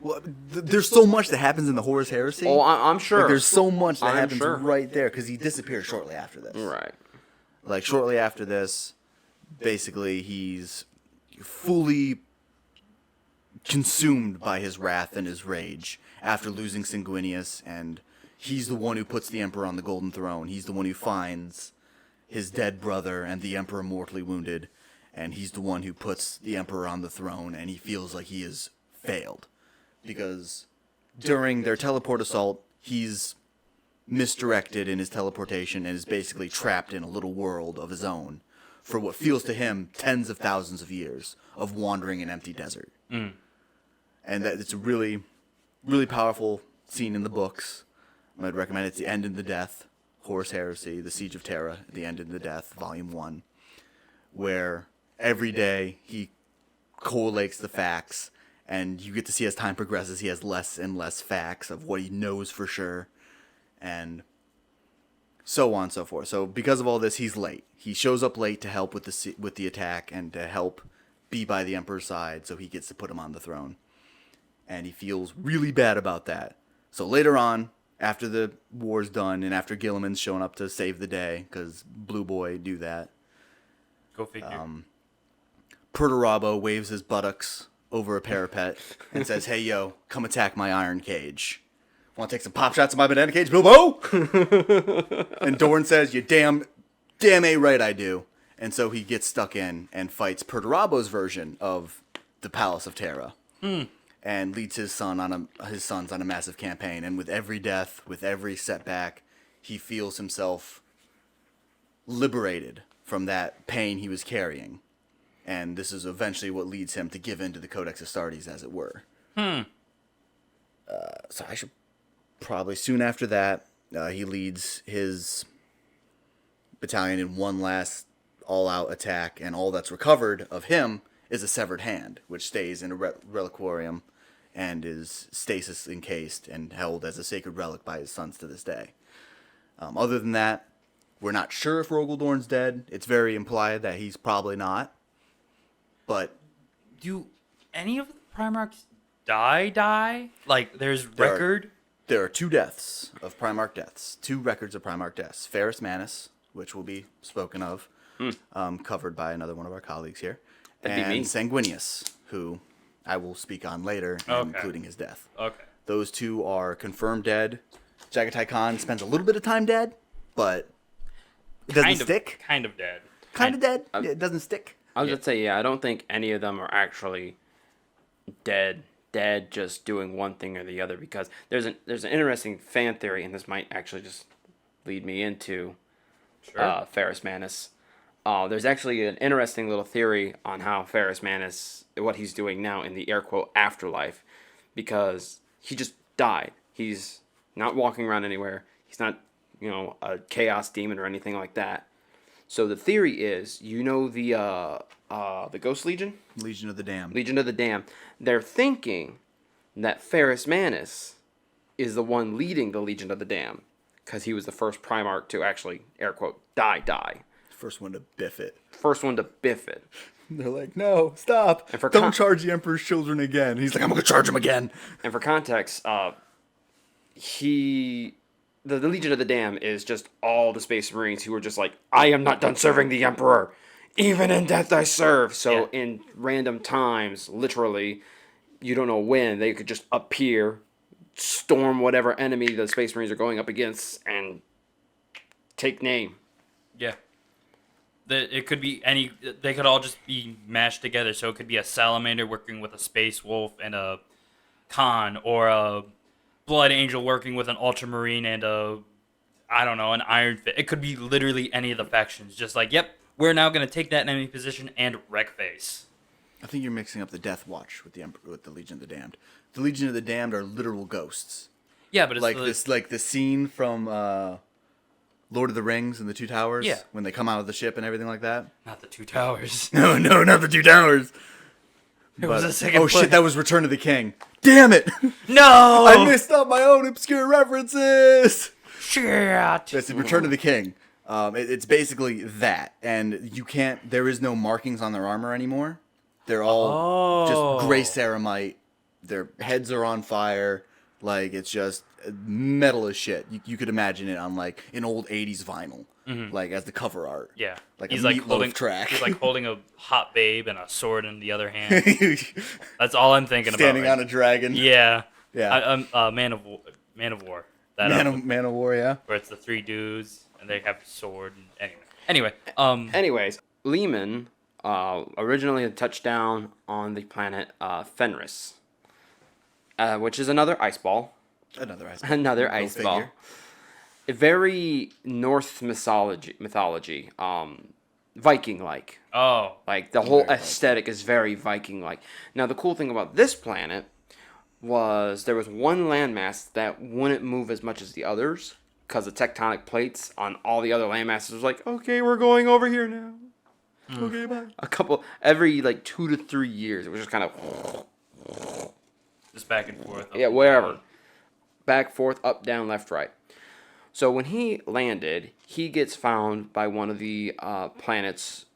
well, there's so much that happens in the Horus Heresy. Oh, I'm sure. Like, there's so much that I'm happens sure. right there because he disappears shortly after this. Right. Like shortly after this, basically he's fully consumed by his wrath and his rage after losing Sanguinius, and he's the one who puts the Emperor on the Golden Throne. He's the one who finds his dead brother and the Emperor mortally wounded, and he's the one who puts the Emperor on the throne, and he feels like he has failed. Because during their teleport assault, he's misdirected in his teleportation and is basically trapped in a little world of his own for what feels to him tens of thousands of years of wandering an empty desert. And that it's a really, really powerful scene in the books. I'd recommend it's The End in the Death, Horus Heresy, The Siege of Terra, The End in the Death, Volume 1, where every day he collates the facts, and you get to see as time progresses, he has less and less facts of what he knows for sure, and so on and so forth. So because of all this, he's late. He shows up late to help with the attack and to help be by the Emperor's side, so he gets to put him on the throne. And he feels really bad about that. So later on, after the war's done, and after Gilliman's shown up to save the day, because Blue Boy do that, Go figure. Perturabo waves his buttocks over a parapet and says, "Hey, yo, come attack my iron cage. Want to take some pop shots at my banana cage, Bilbo?" And Dorn says, "You damn A right I do." And so he gets stuck in and fights Perturabo's version of the Palace of Terra. And leads his sons on a massive campaign. And with every death, with every setback, he feels himself liberated from that pain he was carrying. And this is eventually what leads him to give in to the Codex Astartes, as it were. So I should probably, soon after that, he leads his battalion in one last all-out attack, and all that's recovered of him is a severed hand, which stays in a reliquarium and is stasis encased and held as a sacred relic by his sons to this day. Other than that, we're not sure if Rogaldorn's dead. It's very implied that he's probably not. But Do any of the Primarchs die? Like, there's There are- record? there are 2 deaths of Primarch deaths. 2 records of Primarch deaths. Ferrus Manus, which will be spoken of, covered by another one of our colleagues here. That'd be and me. Sanguinius, who I will speak on later, Okay. including his death. Okay. Those 2 are confirmed dead. Jagatai Khan spends a little bit of time dead, but it doesn't stick. Kind of dead. Kind of dead. It doesn't stick. I was gonna say, yeah, I don't think any of them are actually dead, just doing one thing or the other, because there's an interesting fan theory, and this might actually just lead me into Sure. Ferrus Manus. There's actually an interesting little theory on how Ferrus Manus, what he's doing now in the air quote afterlife, because he just died. He's not walking around anywhere. He's not, a chaos demon or anything like that. So the theory is, the Ghost Legion? Legion of the Damned. Legion of the Damned. They're thinking that Ferrus Manus is the one leading the Legion of the Damned, because he was the first Primarch to actually, air quote, die. First one to biff it. First one to biff it. They're like, no, stop. And for Don't charge the Emperor's children again. He's like, I'm going to charge him again. And for context, the Legion of the Damned is just all the Space Marines who are just like, I am not done serving the Emperor. Even in death I serve. So in random times, literally, you don't know when, they could just appear, storm whatever enemy the Space Marines are going up against, and take name. Yeah. It could be any. They could all just be mashed together. So it could be a salamander working with a space wolf and a Khan, or a blood angel working with an ultramarine and an iron fist. It could be literally any of the factions. Just like, yep, we're now going to take that enemy position and wreck face. I think you're mixing up the Death Watch with the Legion of the Damned. The Legion of the Damned are literal ghosts. Yeah, but Like the scene from Lord of the Rings and the Two Towers. Yeah. When they come out of the ship and everything like that. Not the 2 towers. No, not the Two Towers. It was a second. Oh shit, that was Return of the King. Damn it! No. I missed up my own obscure references. Shit. That's the Return of the King. It's basically that, and you can't. There is no markings on their armor anymore. They're all just gray ceramite. Their heads are on fire. Like, it's just metal as shit. You could imagine it on like an old '80s vinyl, like as the cover art. Yeah, Like he's a like Meatloaf holding track. He's like holding a hot babe and a sword in the other hand. That's all I'm thinking Standing about. on a dragon. Yeah. Yeah. Man of War. That Man of War, yeah. where it's the 3 dudes and they have a sword. And anyway. Anyways, Lehman originally had touched down on the planet Fenris, which is another ice ball. Another ice. Another Go ice figure. ball. A very Norse mythology, Viking-like. Oh. Like, the whole Very aesthetic is very Viking-like. Now, the cool thing about this planet was there was one landmass that wouldn't move as much as the others, because the tectonic plates on all the other landmasses was like, okay, we're going over here now. Okay, bye. Every like 2 to 3 years, it was just kind of, Just back and forth. up yeah, and wherever. down. Back, forth, up, down, left, right. So when he landed, he gets found by one of the planets,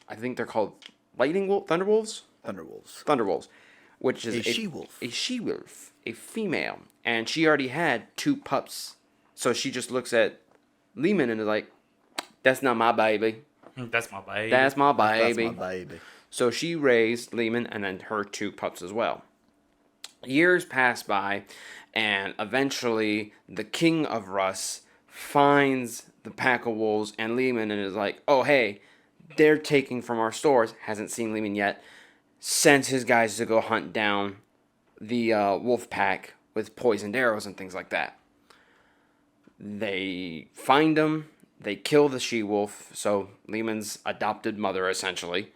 I think they're called Thunderwolves? Thunderwolves, which is A she-wolf. A she-wolf, a female. And she already had 2 pups. So she just looks at Lehman and is like, that's not my baby. That's my baby. That's my baby. That's my baby. So she raised Lehman and then her 2 pups as well. Years pass by, and eventually the king of Russ finds the pack of wolves and Lehman and is like, oh, hey, they're taking from our stores. Hasn't seen Lehman yet. Sends his guys to go hunt down the wolf pack with poisoned arrows and things like that. They find him. They kill the she-wolf, so Lehman's adopted mother, essentially.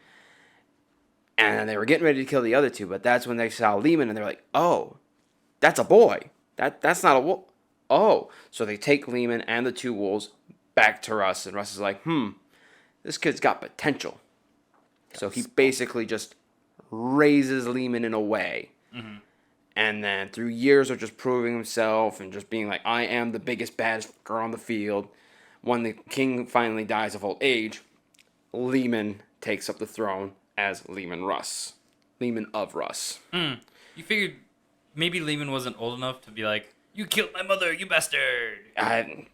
And they were getting ready to kill the other 2, but that's when they saw Lehman, and they're like, oh, that's a boy. That's not a wolf. Oh. So they take Lehman and the 2 wolves back to Russ, and Russ is like, this kid's got potential. So he basically just raises Lehman in a way. Mm-hmm. And then through years of just proving himself and just being like, I am the biggest, baddest girl on the field, when the king finally dies of old age, Lehman takes up the throne as Lehman Russ. Lehman of Russ. You figured maybe Lehman wasn't old enough to be like, you killed my mother, you bastard. I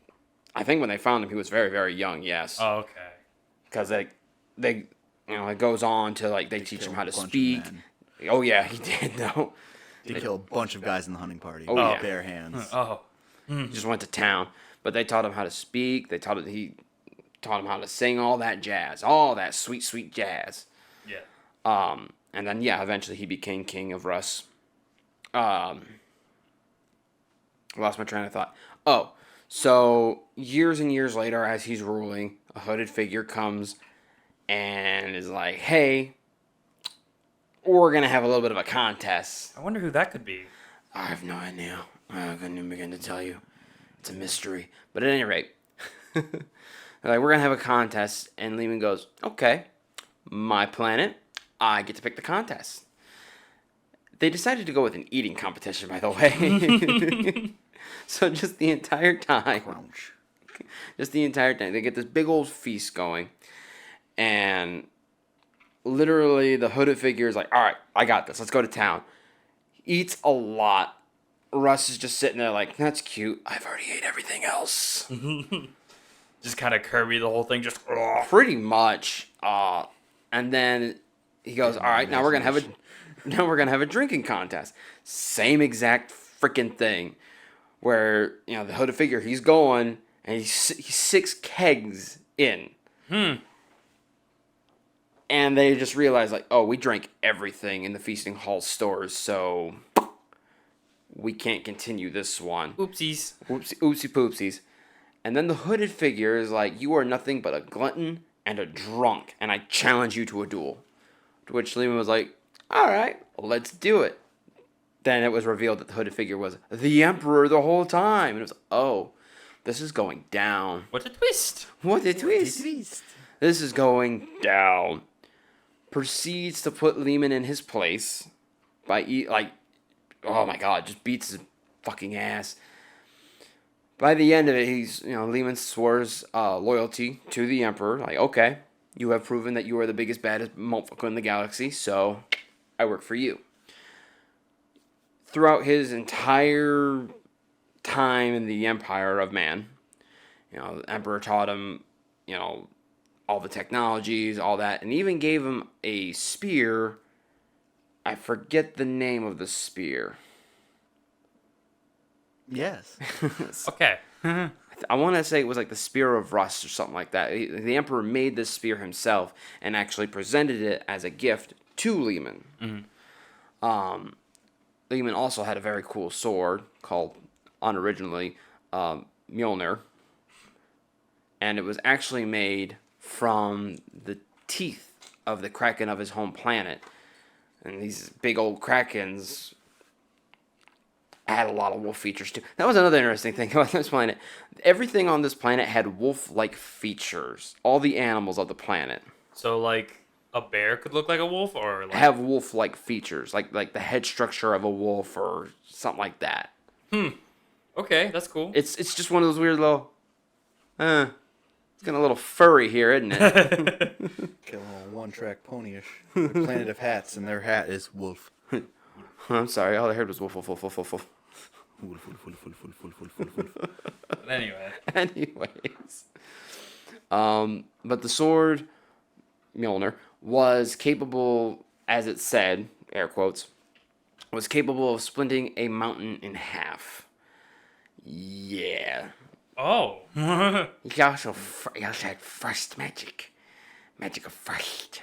think when they found him, he was very, very young, yes. Oh, okay. Because they, it goes on to, like, they teach him how to Bunch of speak. men. Oh, yeah, he did, though. They kill a bunch of guys in the hunting party. Oh, with yeah. bare hands. Oh. He just went to town. But they taught him how to speak. He taught him how to sing all that jazz. All that sweet, sweet jazz. Yeah. And then, yeah, eventually he became king of Russ. Lost my train of thought. Oh, so years and years later, as he's ruling, a hooded figure comes and is like, hey, we're going to have a little bit of a contest. I wonder who that could be. I have no idea. I couldn't even begin to tell you. It's a mystery. But at any rate, they're like, we're going to have a contest. And Lehman goes, okay, my planet, I get to pick the contest. They decided to go with an eating competition, by the way. So just the entire time, Crunch. they get this big old feast going. And literally the hooded figure is like, all right, I got this. Let's go to town. Eats a lot. Russ is just sitting there like, that's cute. I've already ate everything else. Just kind of Kirby the whole thing, just. Pretty much. And then he goes, all right, now we're gonna have a drinking contest. Same exact freaking thing. Where, the hooded figure, he's going, and he's 6 kegs in. And they just realize, like, oh, we drank everything in the Feasting Hall stores, so we can't continue this one. Oopsies. Oopsie poopsies. And then the hooded figure is like, you are nothing but a glutton and a drunk, and I challenge you to a duel. To which Lehman was like, all right, let's do it. Then it was revealed that the hooded figure was the Emperor the whole time. And it was, oh, this is going down. What a twist. What a twist. This is going down. Proceeds to put Lehman in his place by, oh my God, just beats his fucking ass. By the end of it, Lehman swears loyalty to the Emperor. Like, okay, you have proven that you are the biggest, baddest motherfucker in the galaxy, so I work for you. Throughout his entire time in the Empire of Man, the Emperor taught him, all the technologies, all that, and even gave him a spear. I forget the name of the spear. Yes. Okay. I want to say it was like the Spear of Rust or something like that. The Emperor made this spear himself and actually presented it as a gift to Lehman. Mm-hmm. Lehman also had a very cool sword called, unoriginally, Mjolnir. And it was actually made from the teeth of the Kraken of his home planet. And these big old Krakens had a lot of wolf features too. That was another interesting thing about this planet. Everything on this planet had wolf-like features. All the animals of the planet. So, like, a bear could look like a wolf, or like... have wolf-like features, like the head structure of a wolf or something like that. Okay, that's cool. It's just one of those weird little, it's getting a little furry here, isn't it? Kill a one-track ponyish. The Planet of Hats, and their hat is wolf. I'm sorry, all I heard was wolf, wolf, wolf, wolf, wolf, wolf. Wolf, wolf, wolf, wolf, wolf, wolf, wolf, wolf. But anyway. Anyways, but the sword, Mjolnir, was capable, as it said, air quotes, was capable of splitting a mountain in half. Yeah. Oh. He also had frost magic. Magic of frost.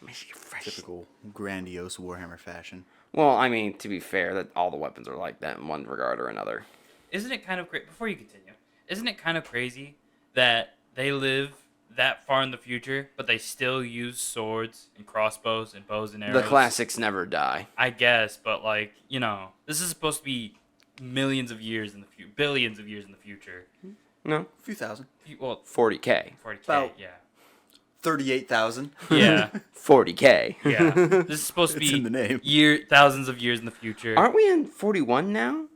Magic of frost. Typical grandiose Warhammer fashion. Well, I mean, to be fair, that all the weapons are like that in one regard or another. Isn't it kind of great? Before you continue, isn't it kind of crazy that they live that far in the future, but they still use swords and crossbows and bows and arrows? The classics never die. I guess, but like, this is supposed to be millions of years in the future, billions of years in the future. No, A few thousand. Well, 40K. 40K, About- yeah. 38,000. Yeah. 40K. Yeah. This is supposed to It's be in the name. thousands of years in the future. Aren't we in 41 now?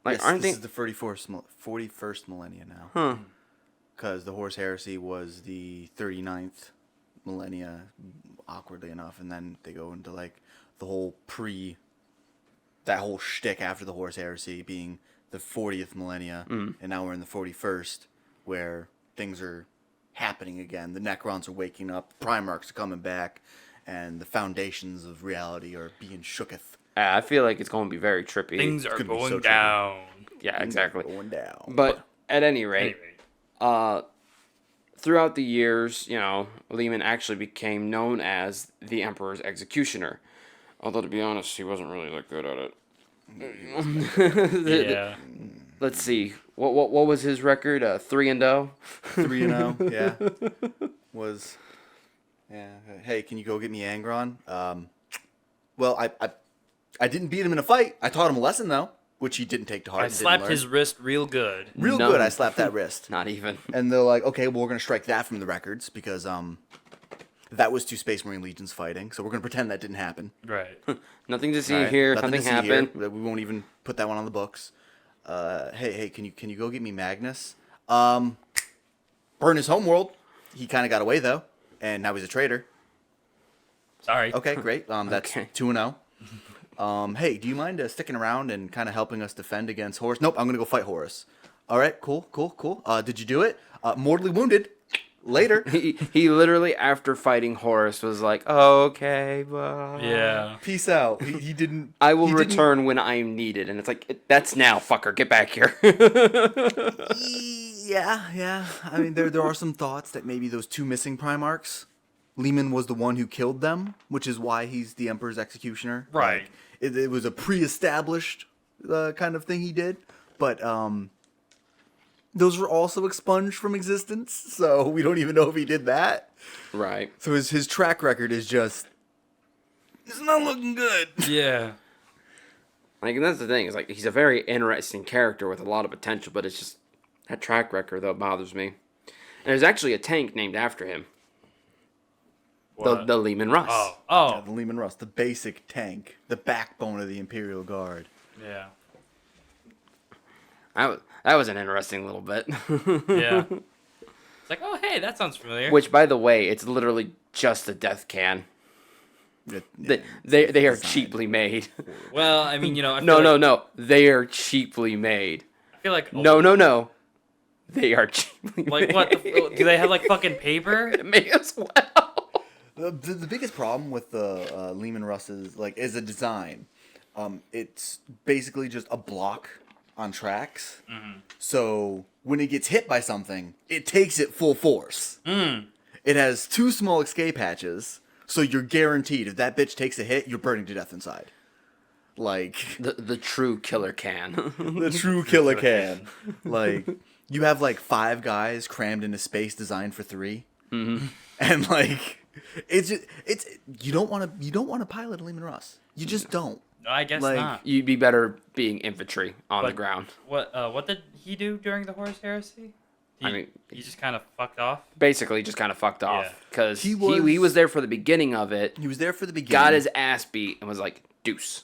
Like, Yes, aren't this they? is the 41st millennia now. Huh. Because the Horus Heresy was the 39th millennia, awkwardly enough, and then they go into like the whole that whole shtick after the Horus Heresy being the 40th millennia, and now we're in the 41st, where things are happening again. The Necrons are waking up, the Primarchs are coming back, and the foundations of reality are being shooketh. I feel like it's going to be very trippy. Things are gonna be going so trippy. down. Yeah, exactly. Going down. But at any rate, Anyway. throughout the years, Lehman actually became known as the Emperor's Executioner. Although, to be honest, he wasn't really that good at it. Yeah. Let's see. What was his record? 3-0. 3-0, yeah. Yeah. Hey, can you go get me Angron? Well, I didn't beat him in a fight. I taught him a lesson though, which he didn't take to heart. I and didn't slapped learn. his wrist real good. Real No. good. I slapped that wrist. Not even. And they're like, okay, well, we're gonna strike that from the records because that was two Space Marine legions fighting. So we're gonna pretend that didn't happen. Right. Nothing to see All right? here. Nothing Nothing to see here. happened. We won't even put that one on the books. Hey, can you go get me Magnus? Burn his homeworld. He kind of got away though, and now he's a traitor. Sorry. Okay, great. That's Okay. 2-0. Hey, do you mind sticking around and kind of helping us defend against Horus? Nope, I'm gonna go fight Horus. All right, cool. Did you do it? Mortally wounded. Later. He literally, after fighting Horus, was like, okay, bye. Yeah. Peace out. He didn't. I will he didn't- return when I am needed. And it's like, that's now, fucker. Get back here. Yeah. I mean, there are some thoughts that maybe those two missing Primarchs, Lehman was the one who killed them, which is why he's the Emperor's executioner. Right. Like, it was a pre-established kind of thing he did, but those were also expunged from existence, so we don't even know if he did that. Right. So his track record is just, it's not looking good. Yeah. Like, and that's the thing. Is like, he's a very interesting character with a lot of potential, but it's just that track record that bothers me. And there's actually a tank named after him. What? The Lehman Russ. Oh. Yeah, Oh. the Lehman Russ, the basic tank, the backbone of the Imperial Guard. Yeah. That was an interesting little bit. Yeah. It's like, oh, hey, that sounds familiar. Which, by the way, it's literally just a death can. Yeah, They are design. cheaply made. Well, I mean, I feel No. They are cheaply made. I feel like No. They are cheaply Like made. what? Do they have like fucking paper? May as well. The biggest problem with the Lehman Russ is a design. It's basically just a block on tracks. Mm-hmm. So when it gets hit by something, it takes it full force. It has two small escape hatches, so you're guaranteed if that bitch takes a hit, you're burning to death inside. Like The true killer can. the true killer can. Like you have like 5 guys crammed into space designed for 3, and like it's you don't want to pilot a Lehman Russ. You just don't. I guess Like, not. You'd be better being infantry on the But- ground. What did he do during the Horus Heresy? He just kind of fucked off. Basically, just kind of fucked Yeah. off because He he was there for the beginning of it. He was there for the beginning. Got his ass beat and was like, deuce.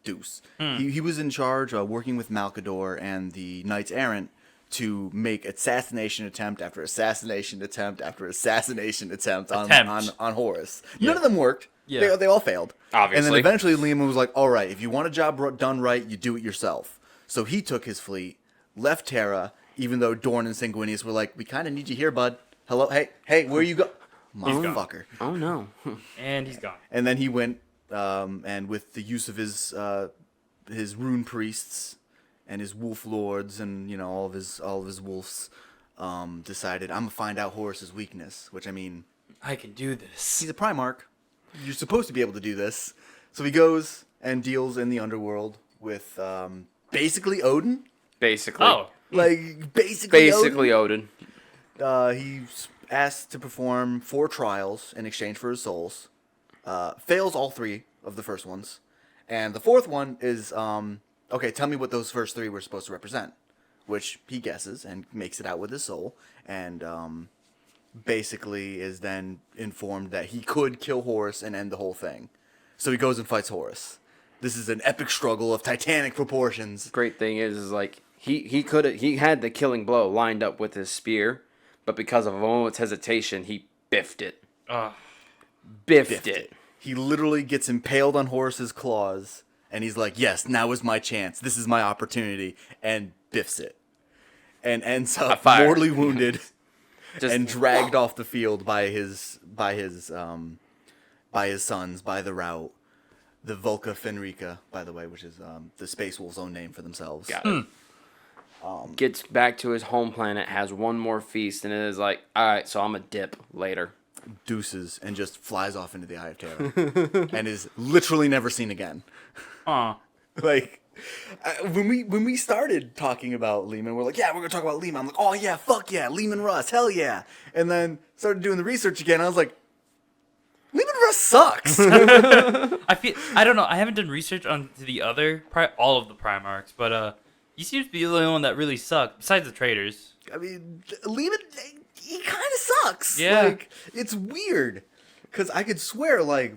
Deuce. He was in charge, working with Malcador and the Knights Errant to make assassination attempt after assassination attempt after assassination attempt on Horus. None of them worked. Yeah. They all failed. Obviously. And then eventually Liam was like, all right, if you want a job done right, you do it yourself. So he took his fleet, left Terra, even though Dorn and Sanguinius were like, we kind of need you here, bud. Hello? Hey, where you go? Motherfucker. Oh no. And he's gone. And then he went, and with the use of his rune priests and his wolf lords and all of his wolves, decided I'm gonna find out Horus's weakness. Which I mean, I can do this. he's a Primarch. You're supposed to be able to do this. So he goes and deals in the underworld with basically Odin. Basically. Oh. Like basically Odin. He's asked to perform 4 trials in exchange for his souls. Fails all 3 of the first ones. And the 4th one is, okay, tell me what those first 3 were supposed to represent. Which he guesses and makes it out with his soul. And basically is then informed that he could kill Horus and end the whole thing. So he goes and fights Horus. This is an epic struggle of titanic proportions. Great thing is like he had the killing blow lined up with his spear, but because of a moment's hesitation, he biffed it. Biffed it. He literally gets impaled on Horus's claws, and he's like, "Yes, now is my chance. This is my opportunity," and biffs it, and ends up fire. mortally wounded Just and dragged off the field by his sons, by the route. The Volca Fenrica, by the way, which is the Space Wolves' own name for themselves. got it. Gets back to his home planet, has one more feast, and it is like, all right, so I'm a dip later. Deuces, and just flies off into the Eye of Terror, and is literally never seen again. Aw. Like, when we started talking about Lehman, we're like, yeah, we're gonna talk about Lehman. I'm like, oh yeah, fuck yeah, Lehman Russ, hell yeah. And then started doing the research again. I was like, Lehman Russ sucks. I don't know. I haven't done research on the other all of the Primarchs, but he seems to be the only one that really sucked besides the traders. I mean, Lehman, he kind of sucks. Yeah. Like, it's weird, because I could swear, like,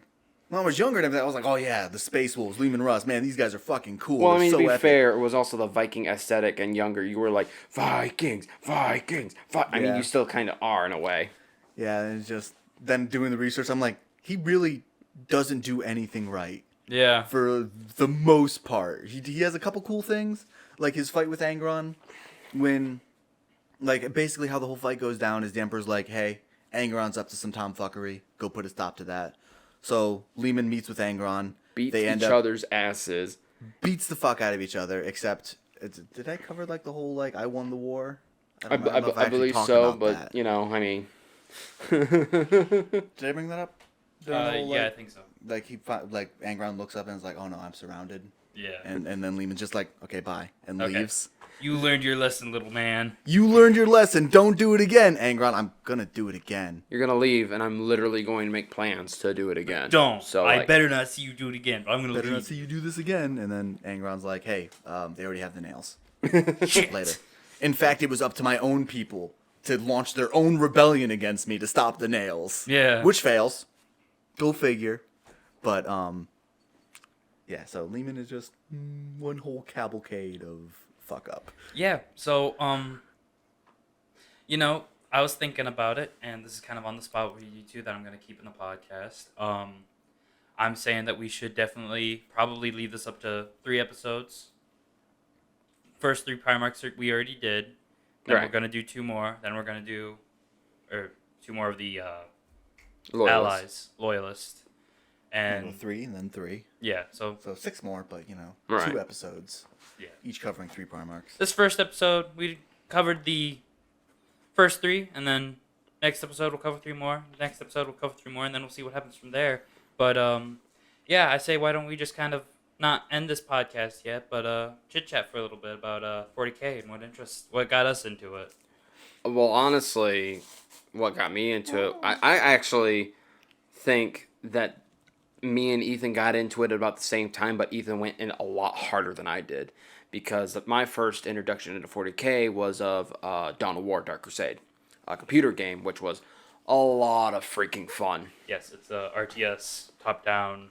when I was younger and everything, I was like, oh yeah, the Space Wolves, Lehman Russ, man, these guys are fucking cool. Well, I They're mean, so to be epic. fair, it was also the Viking aesthetic, and younger, you were like, Vikings. I mean, Yeah. you still kind of are in a way. Yeah, and it's just, then doing the research, I'm like, he really doesn't do anything right. Yeah. For the most part. He has a couple cool things, like his fight with Angron, when, like, basically how the whole fight goes down is the Emperor's like, hey, Angron's up to some tomfuckery, go put a stop to that. So Lehman meets with Angron, Beats they end each up, other's asses. beats the fuck out of each other, except, did I cover, like, the whole, like, I won the war? I don't know if actually believe talked so, about but, that. you know, I mean... Did I bring that up? During the whole, Yeah, I like, think so. like Angron looks up and is like, "Oh no, I'm surrounded." Yeah. And then Lehman's just like, "Okay, bye," and Okay. leaves. You learned your lesson, little man. You learned your lesson. Don't do it again, Angron. I'm gonna do it again. You're gonna leave, and I'm literally going to make plans to do it again. Don't. So, I like, better not see you do it again. But I'm gonna Better leave. not see you do this again. And then Angron's like, "Hey, they already have the nails." Shit. Later. In fact, it was up to my own people to launch their own rebellion against me to stop the nails. Yeah. Which fails. Go figure. But yeah. So Lehman is just one whole cavalcade of fuck up. Yeah. So you know, I was thinking about it, and this is kind of on the spot with you two that I'm gonna keep in the podcast. I'm saying that we should definitely probably leave this up to 3 episodes. First 3 Primarchs we already did. Then we're Right. gonna do 2 more. Then we're gonna do 2 more of the loyalists. loyalists. And 3 and then 3. yeah, so So 6 more, but you know, Right. 2 episodes. yeah. Each covering 3 Primarchs. This first episode we covered the first 3, and then next episode we'll cover 3 more. Next episode we'll cover 3 more, and then we'll see what happens from there. But yeah, I say why don't we just kind of not end this podcast yet, but chit chat for a little bit about 40K and what got us into it. Well, honestly, what got me into it, I actually think that me and Ethan got into it about the same time, but Ethan went in a lot harder than I did. Because my first introduction into 40K was of Dawn of War Dark Crusade, a computer game, which was a lot of freaking fun. Yes, it's a RTS top-down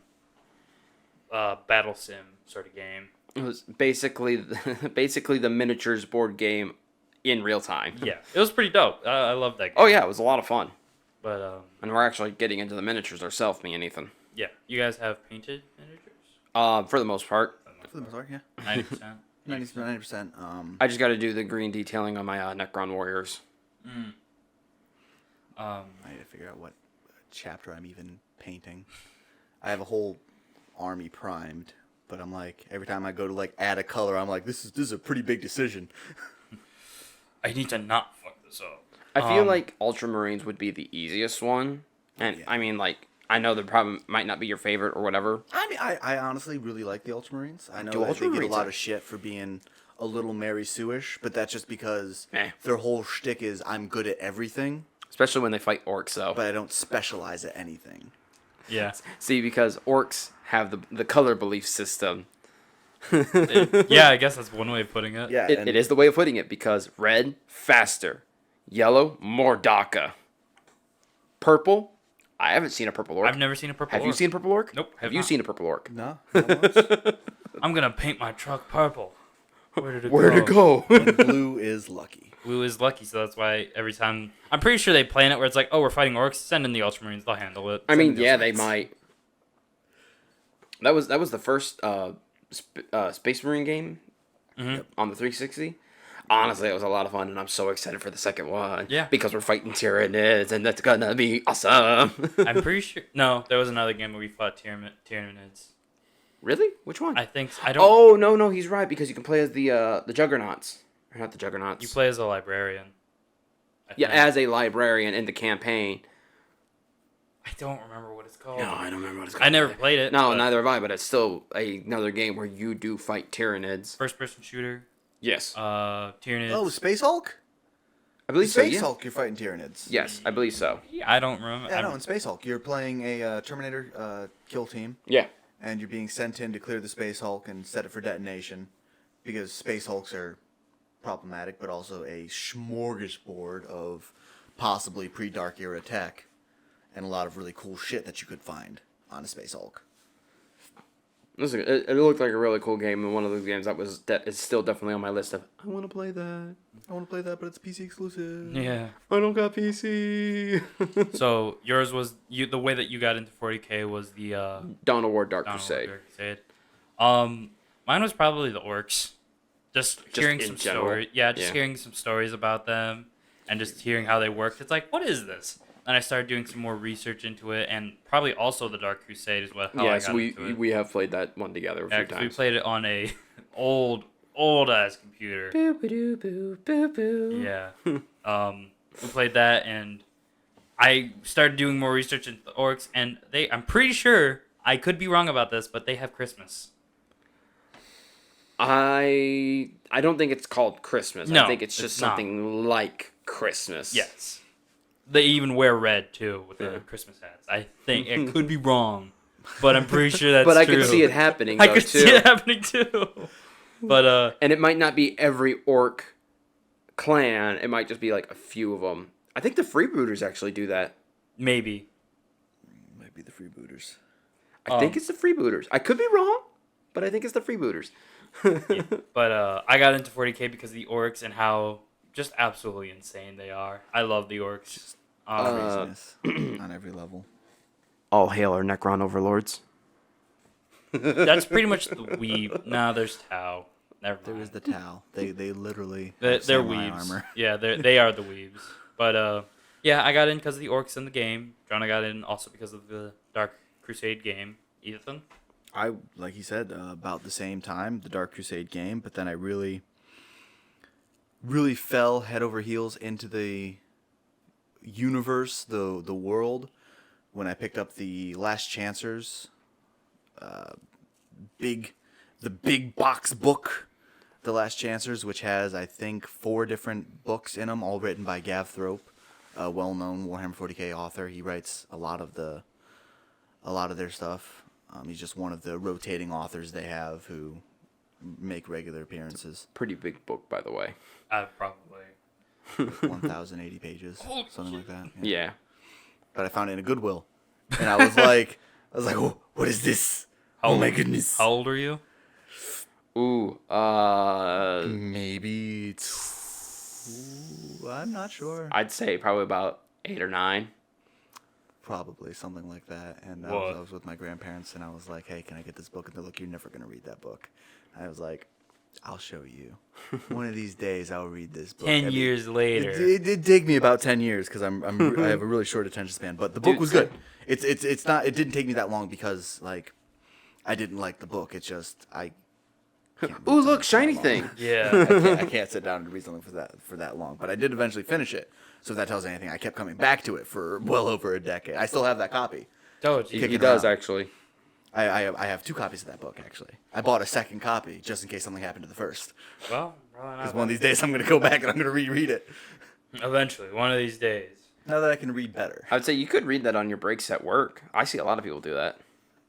battle sim sort of game. It was basically the miniatures board game in real time. Yeah, it was pretty dope. I love that game. Oh yeah, it was a lot of fun. But And we're actually getting into the miniatures ourselves, me and Ethan. yeah, you guys have painted miniatures? For the most part. For the most part, yeah. 90%. 90%. I just got to do the green detailing on my Necron warriors. I need to figure out what chapter I'm even painting. I have a whole army primed, but I'm like, every time I go to like add a color, I'm like, this is a pretty big decision. I need to not fuck this up. I feel like Ultramarines would be the easiest one. And, Yeah. I mean, like, I know the problem might not be your favorite or whatever. I mean, I honestly really like the Ultramarines. I know Do that they get a Ultramarines lot are- of shit for being a little Mary Sue-ish, but that's just because Eh. their whole shtick is I'm good at everything, Especially when they fight orcs, though. but I don't specialize at anything. Yeah. See, because orcs have the color belief system. Yeah, I guess that's one way of putting it. Yeah, It is the way of putting it, because red, faster. Yellow, more DACA. Purple. I haven't seen a purple orc. I've never seen a purple Have orc. you seen a purple orc? Nope, Have have you not. seen a purple orc? No, not much. I'm gonna paint my truck purple. Where did it Where'd it go? And blue is lucky. Blue is lucky, so that's why every time I'm pretty sure they plan it where it's like, oh, we're fighting orcs. Send in the Ultramarines, they'll handle it. I mean, Something yeah, else. they might. That was the first Space Marine game on the 360. Honestly, it was a lot of fun, and I'm so excited for the second one. Yeah. Because we're fighting Tyranids, and that's gonna be awesome. I'm pretty sure. No, there was another game where we fought Tyranids. Really? Which one? I think I don't. Oh no, he's right because you can play as the Juggernauts. Or not the Juggernauts. You play as a librarian. I Yeah, think. as a librarian in the campaign. I don't remember what it's called. No, I don't remember what it's called. I never played it. No, but neither have I. But it's still another game where you do fight Tyranids. First-person shooter. Yes, Tyranids. Oh, Space Hulk? I believe so. Space Yeah. Hulk, you're fighting Tyranids. Yes, I believe so. Yeah, I don't remember. Yeah, no, in Space Hulk, you're playing a Terminator kill team, Yeah. and you're being sent in to clear the Space Hulk and set it for detonation, because Space Hulks are problematic, but also a smorgasbord of possibly pre-Dark Era tech, and a lot of really cool shit that you could find on a Space Hulk. Listen, it looked like a really cool game, and one of those games that is still definitely on my list of I want to play that. I want to play that, but it's PC exclusive. Yeah. I don't got PC. So yours was the way that you got into 40K was the Dawn of War Dark Dawn of War Crusade. Dark Crusade. Mine was probably the orcs. Just hearing in some general? stories. Yeah, just Yeah. hearing some stories about them and just hearing how they worked. It's like, what is this? And I started doing some more research into it, and probably also the Dark Crusade is how I Yes, got into it. we have played that one together a few 'Cause we times. played it on a old ass computer. Boo boo boo boo boo. Yeah. We played that, and I started doing more research into the orcs, and I'm pretty sure, I could be wrong about this, but they have Christmas. I don't think it's called Christmas. No, I think it's just it's not. something like Christmas. Yes. They even wear red, too, with the Yeah. Christmas hats. I think it could be wrong, but I'm pretty sure that's But I true. could see it happening. I though, could too. see it happening, too. But, And it might not be every orc clan. It might just be like a few of them. I think the freebooters actually do that. maybe. Might be the freebooters. I think it's the freebooters. I could be wrong, but I think it's the freebooters. But I got into 40K because of the orcs and how just absolutely insane they are. I love the orcs. Craziness on every level. All hail our Necron overlords. That's pretty much the weeb. No, there's Tau. Never There mind. is the Tau. They literally They're have samurai weebs. armor. Yeah, they are the weebs. But yeah, I got in because of the orcs in the game. Jonah got in also because of the Dark Crusade game. Ethan? I, like he said, about the same time, the Dark Crusade game, but then I really fell head over heels into the universe, the world, when I picked up the Last Chancers, the big box book, The Last Chancers, which has, I think, 4 different books in them, all written by Gav Thrope, a well-known Warhammer 40K author. He writes a lot of their stuff. He's just one of the rotating authors they have who make regular appearances. Pretty big book, by the way. Probably. 1,080 pages, something like that. Yeah. But I found it in a Goodwill, and I was like, oh, what is this? Oh my goodness. How old are you? Ooh. Maybe I'm not sure. I'd say probably about 8 or 9. Probably something like that. And What? I was with my grandparents, and I was like, hey, can I get this book? And they're like, you're never gonna read that book. I was like, I'll show you. One of these days, I'll read this book. 10 years later. It did take me about 10 years because I have a really short attention span. But the book Dude, was good. It's not. It didn't take me that long because like I didn't like the book. It's just I. can't read Ooh, look, something shiny for that thing. long. Yeah. I can't sit down and read something for that long. But I did eventually finish it. So if that tells you anything, I kept coming back to it for well over a decade. I still have that copy. Told you. Kick He it does, around. actually. I have 2 copies of that book actually. I bought a second copy just in case something happened to the first. Well, probably Because not. one of these days I'm gonna go back and I'm gonna reread it. Eventually, one of these days. Now that I can read better. I would say you could read that on your breaks at work. I see a lot of people do that.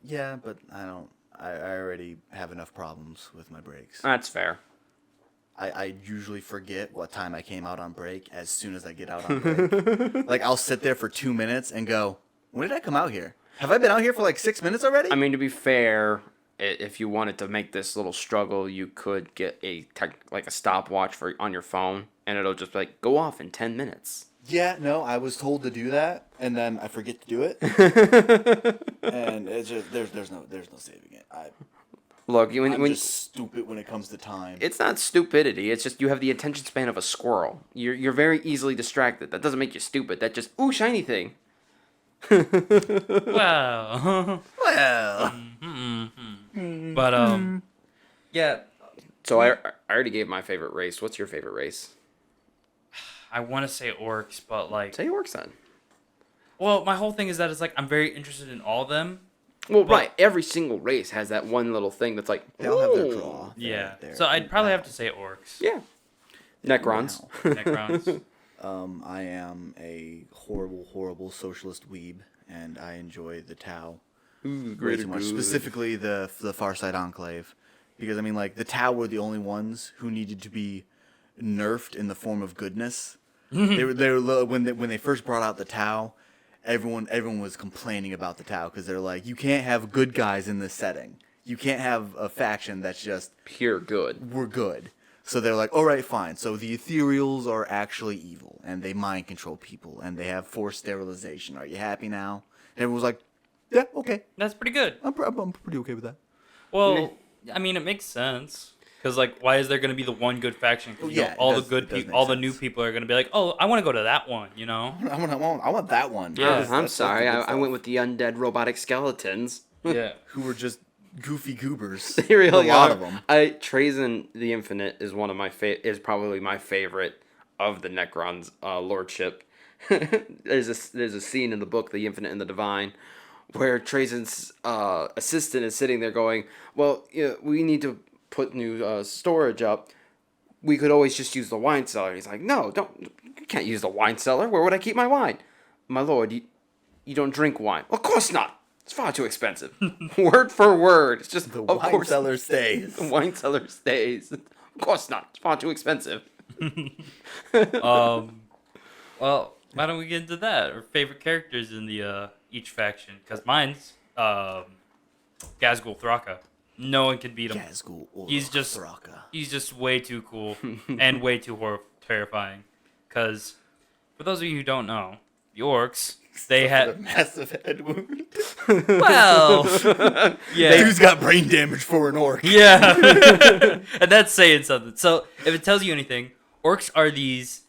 Yeah, but I don't. I already have enough problems with my breaks. That's fair. I usually forget what time I came out on break as soon as I get out on break. Like, I'll sit there for 2 minutes and go, when did I come out here? Have I been out here for like 6 minutes already? I mean, to be fair, if you wanted to make this little struggle, you could get like a stopwatch on your phone, and it'll just like go off in 10 minutes. Yeah, no, I was told to do that, and then I forget to do it. And it's just, there's no saving it. Look, I'm just stupid when it comes to time. it's not stupidity. It's just you have the attention span of a squirrel. You're very easily distracted. That doesn't make you stupid. That just ooh shiny thing. Wow. Well, But yeah, So I already gave my favorite race. What's your favorite race? I want to say orcs, but like, Say orcs then. well, my whole thing is that it's like I'm very interested in all of them. Well, right. Every single race has that one little thing that's like they all have their ooh. draw. Yeah. Their So I'd probably have to wow. say orcs. Yeah. Necrons. Wow. Necrons. I am a horrible socialist weeb, and I enjoy the Tau Ooh, way greater too much. good. Specifically the Farside Enclave, because I mean, like, the Tau were the only ones who needed to be nerfed in the form of goodness. they were when they first brought out the Tau, everyone was complaining about the Tau because they're like, you can't have good guys in this setting. You can't have a faction that's just Pure good. we're good. So they're like, all right, fine. So the Ethereals are actually evil, and they mind control people, and they have forced sterilization. Are you happy now? And everyone was like, yeah, okay. That's pretty good. I'm pretty okay with that. Well, I mean, it makes sense. Because, like, why is there going to be the one good faction? 'Cause, you know, Yeah, all it the does- good it does people, make all the sense. new people are going to be like, oh, I want to go to that one, you know? I want that one. Yeah, That's- I'm that's sorry. the good I stuff. went with the undead robotic skeletons. Yeah. Who were just goofy goobers. They really a lot are. of them. Trazen the Infinite is one of my is probably my favorite of the Necrons' lordship. there's a scene in the book, The Infinite and the Divine, where Trazen's assistant is sitting there going, "Well, we need to put new storage up. We could always just use the wine cellar." He's like, "No, don't. You can't use the wine cellar. Where would I keep my wine, my lord? You don't drink wine. Of course not. It's far too expensive." Word for word. It's just The of wine course cellar stays. the wine cellar stays. Of course not. It's far too expensive. Well, why don't we get into that? Our favorite characters in the each faction? Because mine's Gazgul Thraka. No one can beat him. Gazgul or He's just Thraka. he's just way too cool and way too terrifying. Because for those of you who don't know, the orcs they A had massive head wound. well, yeah, Dude's got brain damage for an orc. yeah, and that's saying something. So if it tells you anything, orcs are these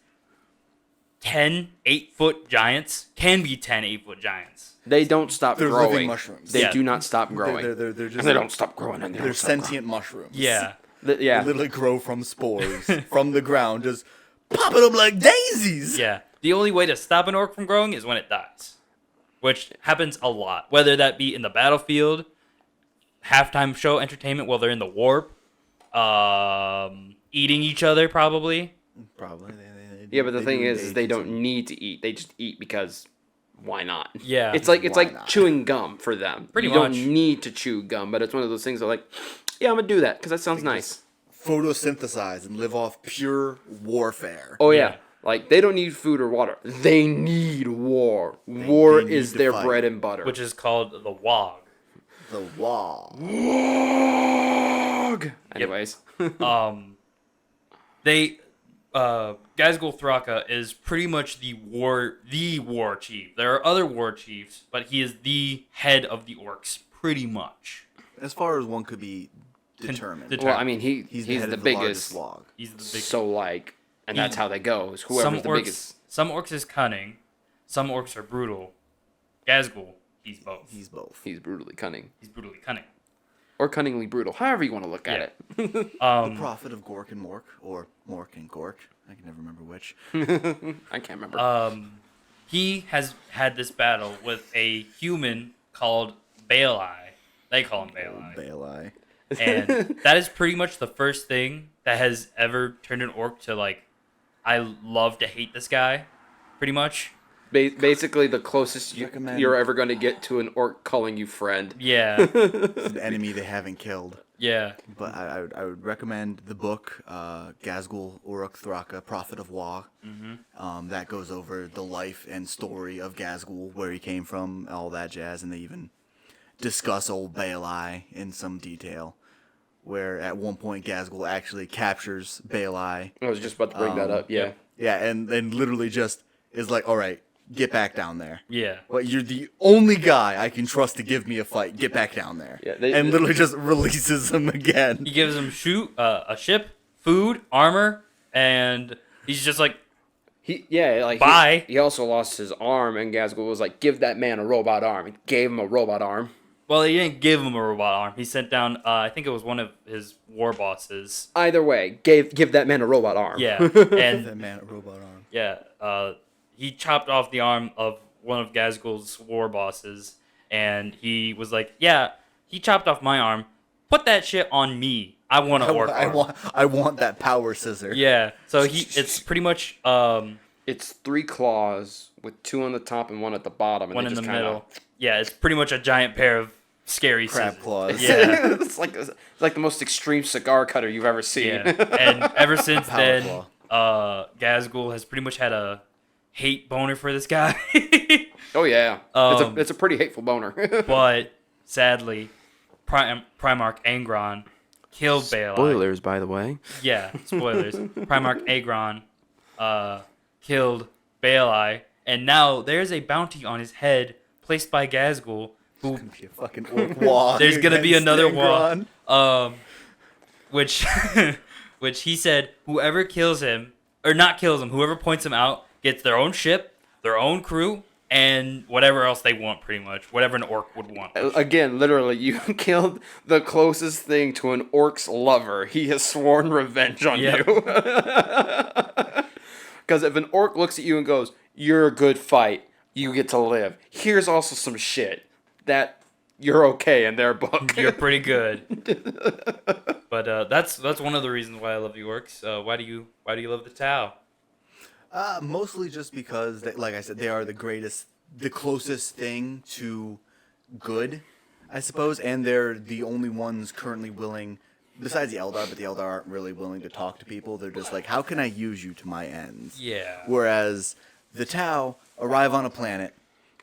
10 8-foot giants. Can be 10 8-foot giants. They don't stop They're growing. living mushrooms. They Yeah. do not stop growing. They're just and they don't stop growing. And they they're don't stop sentient mushrooms. Yeah. growing. Yeah. They literally grow from spores from the ground, just popping up like daisies. Yeah. The only way to stop an orc from growing is when it dies, which happens a lot. Whether that be in the battlefield, halftime show entertainment while they're in the warp, eating each other probably. Probably. Yeah, but the thing do is they engage in don't some- need to eat. They just eat because why not? Yeah. It's like Why not? chewing gum for them. Pretty you much. don't need to chew gum, but it's one of those things that like, yeah, I'm gonna do that because that sounds nice. photosynthesize and live off pure warfare. Oh yeah. Yeah. Like they don't need food or water. They need war. War they is need to their fight. bread and butter. Which is called the Wog. The wall. Wog. Anyways. Gazgul Thraka is pretty much the war chief. There are other war chiefs, but he is the head of the orcs, pretty much. As far as one could be determined. det- Well, I mean, he's He's the head the of biggest. the largest log. He's the big. So like, and that's how they go. Is whoever's the biggest. Some orcs is cunning, some orcs are brutal. Gazgul, he's both. He's both. He's brutally cunning, He's brutally cunning. or cunningly brutal, however you want to look at Yeah. it. The prophet of Gork and Mork, or Mork and Gork. I can never remember which. I can't remember. He has had this battle with a human called Baelai. They call him Baelai. Baelai. And that is pretty much the first thing that has ever turned an orc to like, I love to hate this guy, pretty much. Basically, the closest Recommend- you're ever going to get to an orc calling you friend. Yeah. It's an enemy they haven't killed. Yeah. But I would recommend the book, Gazgul Uruk Thraka, Prophet of Wa. That goes over the life and story of Gazgul, where he came from, all that jazz, and they even discuss old Baelai in some detail, where at one point Gazgul actually captures Baelai. I was just about to bring that up. Yeah. Yeah, and literally just is like, all right, get back down there. Yeah. Well, you're the only guy I can trust to give me a fight. Get back down there. Yeah, and literally just releases him again. He gives him a ship, food, armor, and he's just like, Bye. He also lost his arm, and Gazgul was like, "Give that man a robot arm." He gave him a robot arm. well, he didn't give him a robot arm. He sent down, I think it was one of his war bosses. Either way, give that man a robot arm. Yeah. That And man, a robot arm. yeah, he chopped off the arm of one of Gazgul's war bosses, and he was like, yeah, he chopped off my arm. Put that shit on me. I want to orc arm. I want that power scissor. Yeah. So it's pretty much It's 3 claws with 2 on the top and 1 at the bottom, and one they in the just kinda, middle. Yeah, it's pretty much a giant pair of scary Crab scissors. claws. Yeah. it's like the most extreme cigar cutter you've ever seen. Yeah. And ever since Power then, claw. Gazgul has pretty much had a hate boner for this guy. Oh yeah, Um, it's a pretty hateful boner. But sadly, Primarch Angron killed Baelai. Spoilers, by the way. Yeah, spoilers. Primarch Agron killed Baelai, and now there's a bounty on his head placed by Gazgul, who Be a fucking orc wall. there's gonna be against another wall, Angron. which which he said whoever kills him or not kills him, whoever points him out gets their own ship, their own crew, and whatever else they want, pretty much whatever an orc would want. Again, literally, you killed the closest thing to an orc's lover. He has sworn revenge on Yep. you. Because if an orc looks at you and goes, "You're a good fight, you get to live. Here's also some shit that you're okay in their book." You're pretty good. But that's one of the reasons why I love the orcs. Why do you love the Tau? Mostly just because, like I said, they are the closest thing to good, I suppose, and they're the only ones currently willing, besides the Eldar, but the Eldar aren't really willing to talk to people. They're just like, how can I use you to my ends? Yeah. Whereas the Tau arrive on a planet,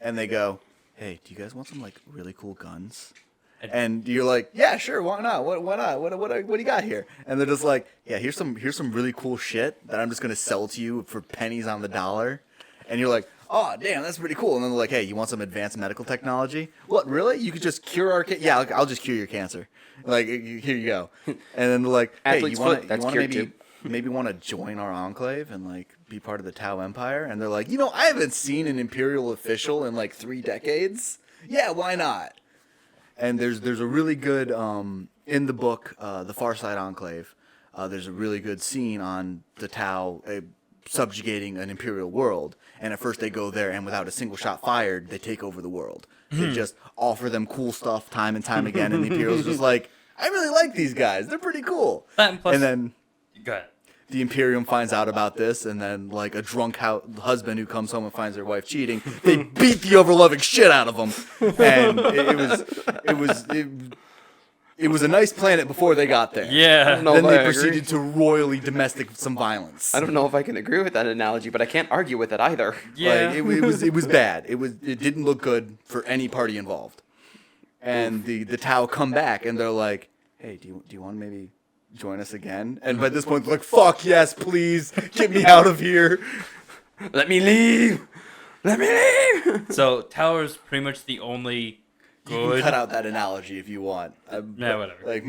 and they go, hey, do you guys want some, like, really cool guns? And you're like, yeah, sure, why not? Why not? What do you got here? And they're just like, yeah, here's some really cool shit that I'm just gonna sell to you for pennies on the dollar. And you're like, oh, damn, that's pretty cool. And then they're like, hey, you want some advanced medical technology? What, really? You could just cure our Yeah, I'll just cure your cancer. Like, here you go. And then they're like, hey, Athlete's you foot, want that's to cured too. maybe want to join our enclave and like be part of the Tau Empire? And they're like, I haven't seen an Imperial official in like 3 decades. Yeah, why not? And there's a really good in the book, the Farside Enclave. There's a really good scene on the Tau subjugating an Imperial world. And at first they go there, and without a single shot fired, they take over the world. They just offer them cool stuff time and time again, and the Imperials just like, I really like these guys. They're pretty cool. And plus- then Go ahead. the Imperium finds out about this, and then like a drunk husband who comes home and finds their wife cheating, they beat the overloving shit out of them. And it was a nice planet before they got there. Yeah. No, Then I they agree. proceeded to royally domestic some violence. I don't know if I can agree with that analogy, but I can't argue with it either. Yeah. Like, it was bad. It didn't look good for any party involved. And the Tau come back and they're like, hey, do you want to maybe join us again? And by this point they're like, fuck yes, please, get me out of here. Let me leave. Let me leave. So Tower's pretty much the only You can good. cut out that analogy if you want. Yeah, whatever. Like,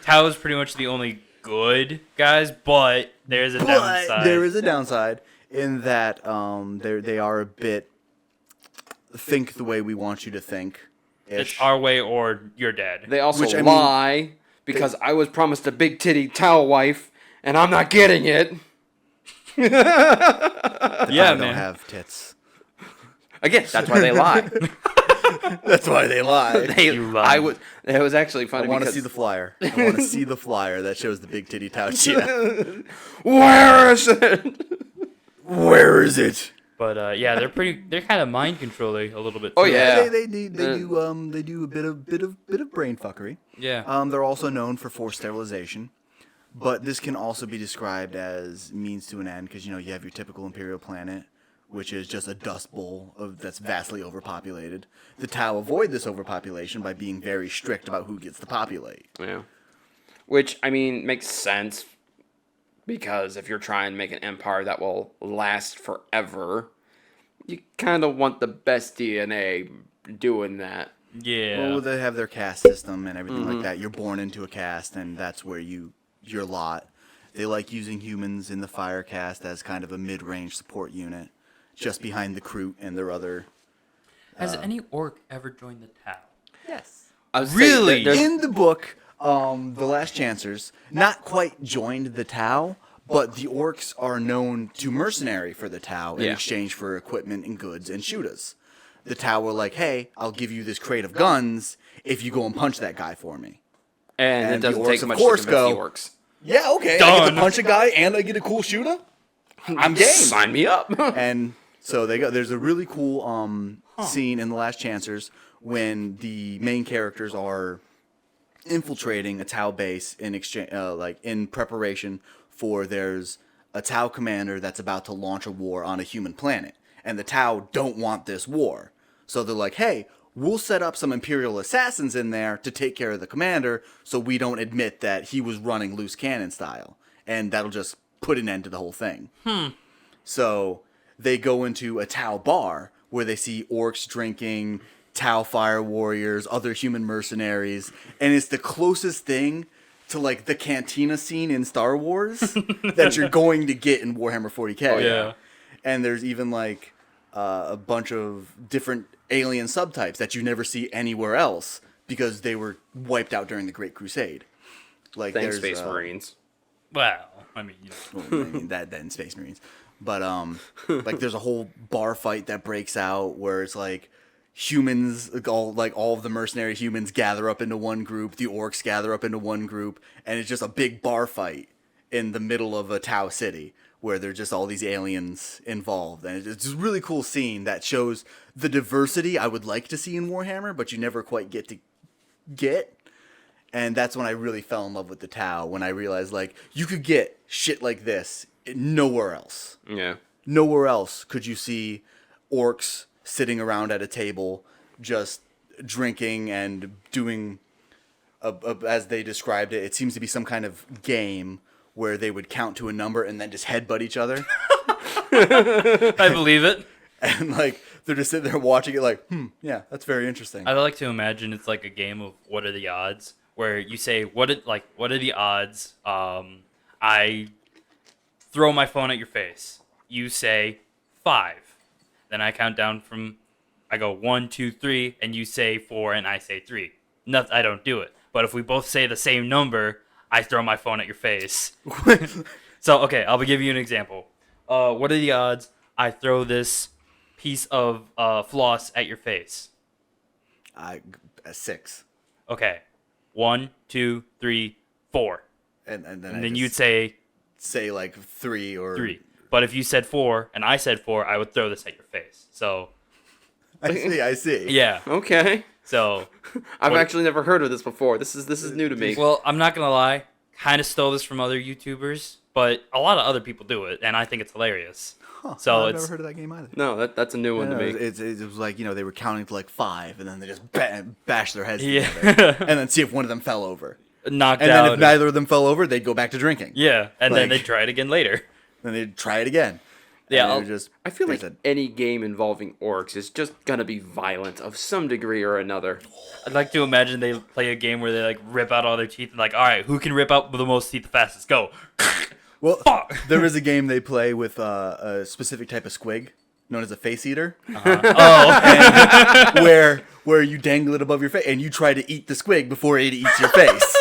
Tau is pretty much the only good guys, but there's a downside. there is a downside in that they are a bit think the way we want you to think. It's our way or you're dead. They also Which, I mean, lie because I was promised a big titty towel wife, and I'm not getting it. Yeah, don't man. have tits. Again, that's why they lie. That's why they lie. You lie. It was actually funny I want to because see the flyer. I want to see the flyer that shows the big titty Tau Chia. where is it? Where is it? But yeah, they're kind of mind controlling a little bit. Oh, too. yeah. They do a bit of brain fuckery. Yeah. They're also known for forced sterilization, but this can also be described as means to an end because you have your typical Imperial planet, which is just a dust bowl that's vastly overpopulated. The Tau avoid this overpopulation by being very strict about who gets to populate. Yeah. Which, I mean, makes sense. Because if you're trying to make an empire that will last forever, you kind of want the best DNA doing that. Yeah. Well, they have their caste system and everything like that. You're born into a caste, and that's where your lot. They like using humans in the fire caste as kind of a mid-range support unit, just behind the Kroot and their other. Has any orc ever joined the Tau? Yes. I was Really? saying In the book, the Last Chancers not quite joined the Tau, but the orcs are known to mercenary for the Tau in Yeah. exchange for equipment and goods and shoot us. The Tau were like, hey, I'll give you this crate of guns if you go and punch that guy for me. and it and the doesn't orcs, take of much course, to convince the go, orcs. Yeah, okay. I get Done. to punch a guy and I get a cool shooter. I'm game. Sign me up. And so there's a really cool scene in The Last Chancers when the main characters are infiltrating a Tau base in exchange, in preparation for there's a Tau commander that's about to launch a war on a human planet, and the Tau don't want this war, so they're like, hey, we'll set up some Imperial assassins in there to take care of the commander, so we don't admit that he was running loose cannon style, and that'll just put an end to the whole thing. So they go into a Tau bar where they see orcs drinking, Tau fire warriors, other human mercenaries, and it's the closest thing to like the cantina scene in Star Wars that you're going to get in Warhammer 40K. Oh, yeah. And there's even like a bunch of different alien subtypes that you never see anywhere else because they were wiped out during the Great Crusade. Like Thanks, there's Space Marines. Well, I mean, well, I mean that in Space Marines. But like there's a whole bar fight that breaks out where it's like humans, all of the mercenary humans gather up into one group, the orcs gather up into one group, and it's just a big bar fight in the middle of a Tau city where there's just all these aliens involved. And it's just a really cool scene that shows the diversity I would like to see in Warhammer, but you never quite get to get. And that's when I really fell in love with the Tau, when I realized, like, you could get shit like this nowhere else. Yeah. Nowhere else could you see orcs sitting around at a table just drinking and doing, as they described it, it seems to be some kind of game where they would count to a number and then just headbutt each other. I believe it. And, like, they're just sitting there watching it like, yeah, that's very interesting. I like to imagine it's like a game of what are the odds, where you say what are the odds? I throw my phone at your face. You say 5. Then I count down from. I go 1, 2, 3, and you say 4, and I say 3. Nothing. I don't do it. But if we both say the same number, I throw my phone at your face. So okay, I'll give you an example. What are the odds? I throw this piece of floss at your face. 6. Okay, 1, 2, 3, 4, And and then you'd say say like 3 or 3. But if you said 4 and I said 4, I would throw this at your face. So I see. yeah. Okay. So I've actually never heard of this before. This is new to me. well, I'm not gonna lie. Kind of stole this from other YouTubers, but a lot of other people do it, and I think it's hilarious. So I've it's never heard of that game either. No, that's a new one to me. It was like, they were counting to like 5, and then they just bash their heads Yeah. together, and then see if one of them fell over. knocked And out. then if neither of them fell over, they'd go back to drinking. yeah, and then like- they try it again later. Then they'd try it again. Yeah, And I'll- it would just, I feel like there's any game involving orcs is just gonna be violent of some degree or another. I'd like to imagine they play a game where they like rip out all their teeth and like, all right, who can rip out the most teeth the fastest? Go. well, Fuck. there is a game they play with a specific type of squig known as a face eater, Oh, where you dangle it above your face and you try to eat the squig before it eats your face.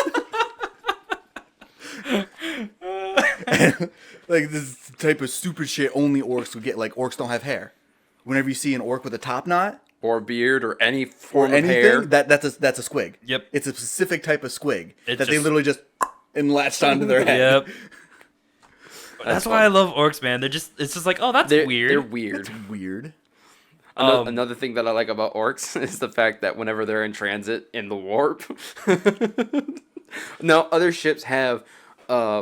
And, like this type of stupid shit only orcs would get. Like orcs don't have hair. Whenever you see an orc with a top knot Or beard or any or form of hair. anything, that's a squig. Yep. It's a specific type of squig It that they just- literally just and latched onto their head. yep. That's why I love orcs, man. It's just like, oh, that's weird. They're weird. That's weird. Another thing that I like about orcs is the fact that whenever they're in transit in the warp, no other ships have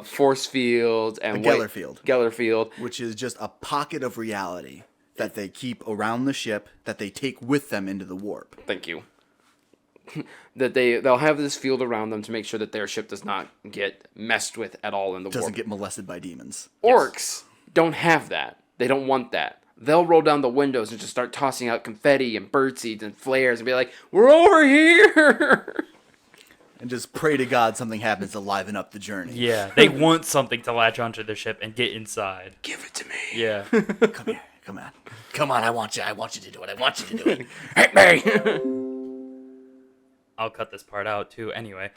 force fields and Geller field. Geller field, Which is just a pocket of reality that they keep around the ship that they take with them into the warp. Thank you. That they'll have this field around them to make sure that their ship does not get messed with at all in the Doesn't warp. get molested by demons. Orcs don't have that. They don't want that. They'll roll down the windows and just start tossing out confetti and birdseeds and flares and be like, "We're over here!" And just pray to God something happens to liven up the journey. Yeah, they want something to latch onto their ship and get inside. Give it to me. Yeah. Come here. Come on. Come on, I want you to do it. I want you to do it. Hit me! I'll cut this part out too. Anyway,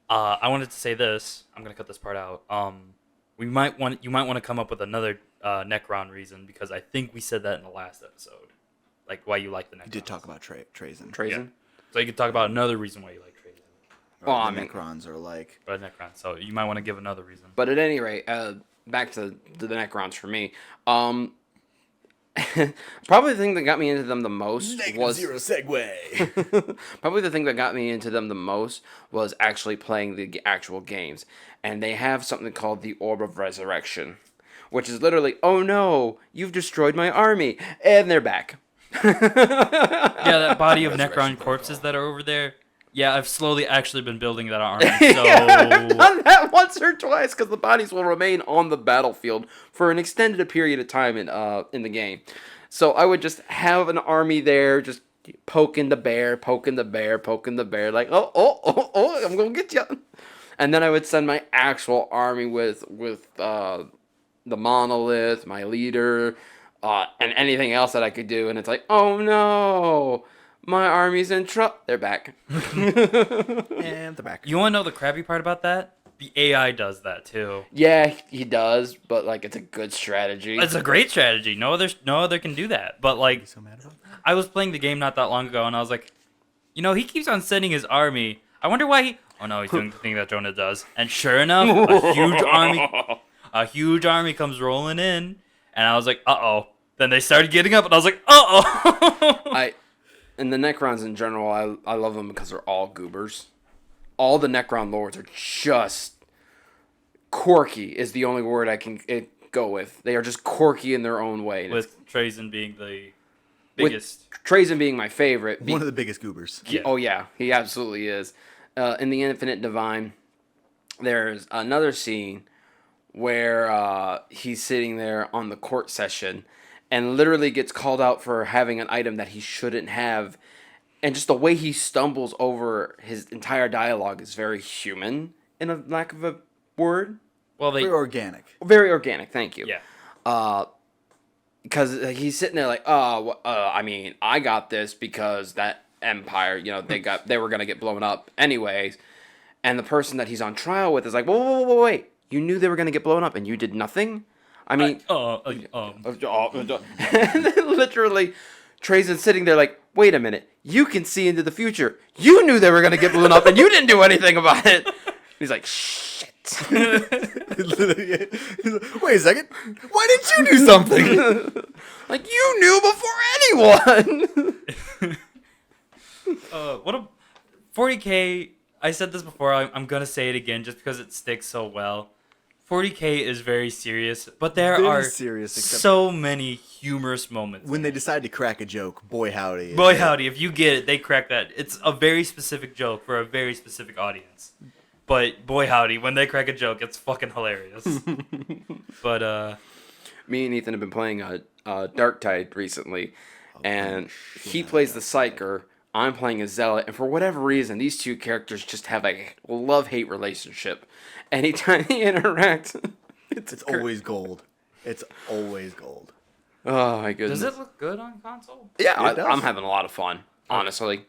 I wanted to say this. I'm gonna cut this part out. You might want to come up with another Necron reason, because I think we said that in the last episode, like why you like the Necrons. We did talk about Trazen. Trazen? Yeah. So you could talk about another reason why you like Trazen. Or Oh, the I mean- Necrons are like... But Necron. So you might want to give another reason. But at any rate, back to the Necrons for me. Probably the thing that got me into them the most was zero segue. probably the thing that got me into them the most was actually playing the actual games. And they have something called the Orb of Resurrection, which is literally, oh no, you've destroyed my army, and they're back. Yeah, that body of Resurrection Necron corpses that are over there. Yeah, I've slowly actually been building that army. So I've done that once or twice because the bodies will remain on the battlefield for an extended period of time in the game. So I would just have an army there, just poking the bear, like I'm gonna get you. And then I would send my actual army with the monolith, my leader, and anything else that I could do. And it's like, oh no. My army's in trouble. They're back. And they're back. you want to know the crappy part about that? The AI does that too. Yeah, he does, but like it's a good strategy. It's a great strategy. No other can do that. But like, So mad about that? I was playing the game not that long ago, and I was like, he keeps on sending his army. I wonder why he. Oh no, he's doing the thing that Jonah does. And sure enough, a huge army comes rolling in, and I was like, uh oh. Then they started getting up, and I was like, uh oh. And the Necrons in general, I love them because they're all goobers. All the Necron lords are just quirky is the only word I can go with. They are just quirky in their own way. With Trazen being the biggest. With Trazen being my favorite. One of the biggest goobers. Yeah. Oh yeah, he absolutely is. In the Infinite Divine, there's another scene where he's sitting there on the court session and literally gets called out for having an item that he shouldn't have. And just the way he stumbles over his entire dialogue is very human, in a lack of a word. Well, Very organic. Very organic, thank you. Yeah. Because he's sitting there like, I mean, I got this because that empire, they were going to get blown up anyways. And the person that he's on trial with is like, whoa, wait. You knew they were going to get blown up and you did nothing? I mean... And then literally, Trazen's sitting there like, wait a minute. You can see into the future. You knew they were going to get blown up and you didn't do anything about it. He's like, shit. Wait a second. Why didn't you do something? Like, you knew before anyone. What a 40K. I said this before. I'm gonna say it again just because it sticks so well. 40K is very serious, but there Very are serious, except- so many humorous moments. When they decide to crack a joke, boy howdy. Boy howdy, if you get it, they crack that. It's a very specific joke for a very specific audience. But boy howdy, when they crack a joke, it's fucking hilarious. But Me and Ethan have been playing Darktide recently, and he plays the Psyker. I'm playing a Zealot, and for whatever reason, these two characters just have a love-hate relationship. Anytime they interact, It's always gold. It's always gold. Oh my goodness! does it look good on console? Yeah, It does. I'm having a lot of fun, honestly.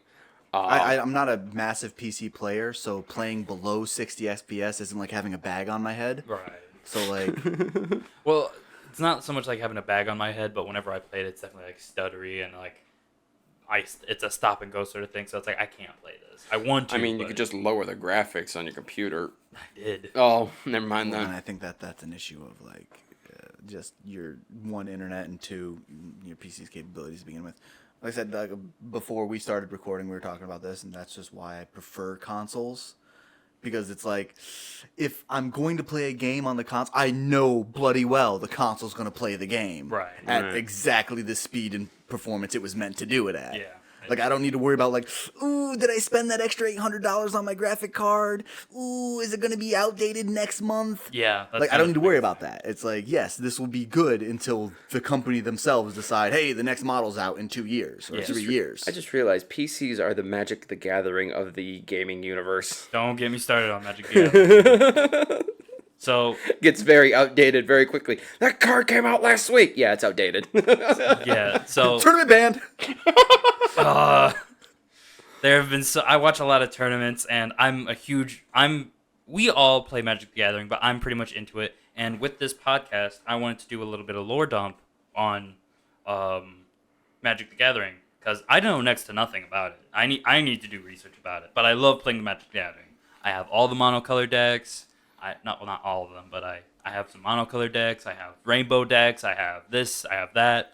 I'm not a massive PC player, so playing below 60 FPS isn't like having a bag on my head. Right. So like, Well, it's not so much like having a bag on my head, but whenever I played, it's definitely like stuttery and like it's a stop and go sort of thing. So it's like I can't play this. I want to. I mean, you but could just lower the graphics on your computer. I did. Oh, never mind and that. I think that's an issue of like just your one internet and two your PC's capabilities to begin with. Like I said, like, before we started recording, we were talking about this, and that's just why I prefer consoles. Because it's like, if I'm going to play a game on the console, I know bloody well the console's going to play the game at exactly the speed and performance it was meant to do it at. Yeah. Like, I don't need to worry about, like, ooh, did I spend that extra $800 on my graphic card? Ooh, is it going to be outdated next month? Yeah. Like, I don't need to worry about that. It's like, yes, this will be good until the company themselves decide, hey, the next model's out in 2 years or 3 years. I just realized PCs are the Magic the Gathering of the gaming universe. Don't get me started on Magic the Gathering. So gets very outdated very quickly. That card came out last week. Yeah, it's outdated. yeah. So Tournament banned. There have been I watch a lot of tournaments, and we all play Magic the Gathering, but I'm pretty much into it. And with this podcast, I wanted to do a little bit of lore dump on Magic the Gathering because I know next to nothing about it. I need to do research about it, but I love playing Magic the Gathering. I have all the monocolor decks. Not all of them, but I have some monocolor decks. I have rainbow decks. I have this. I have that.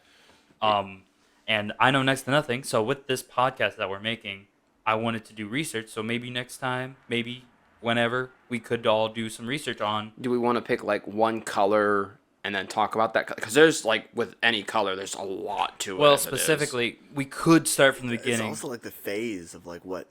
And I know next to nothing. So with this podcast that we're making, I wanted to do research. So maybe next time, maybe whenever, we could all do some research on. Do we want to pick like one color and then talk about that? Because there's like with any color, there's a lot to it. Well, specifically, we could start from the beginning. It's also like the phase of like what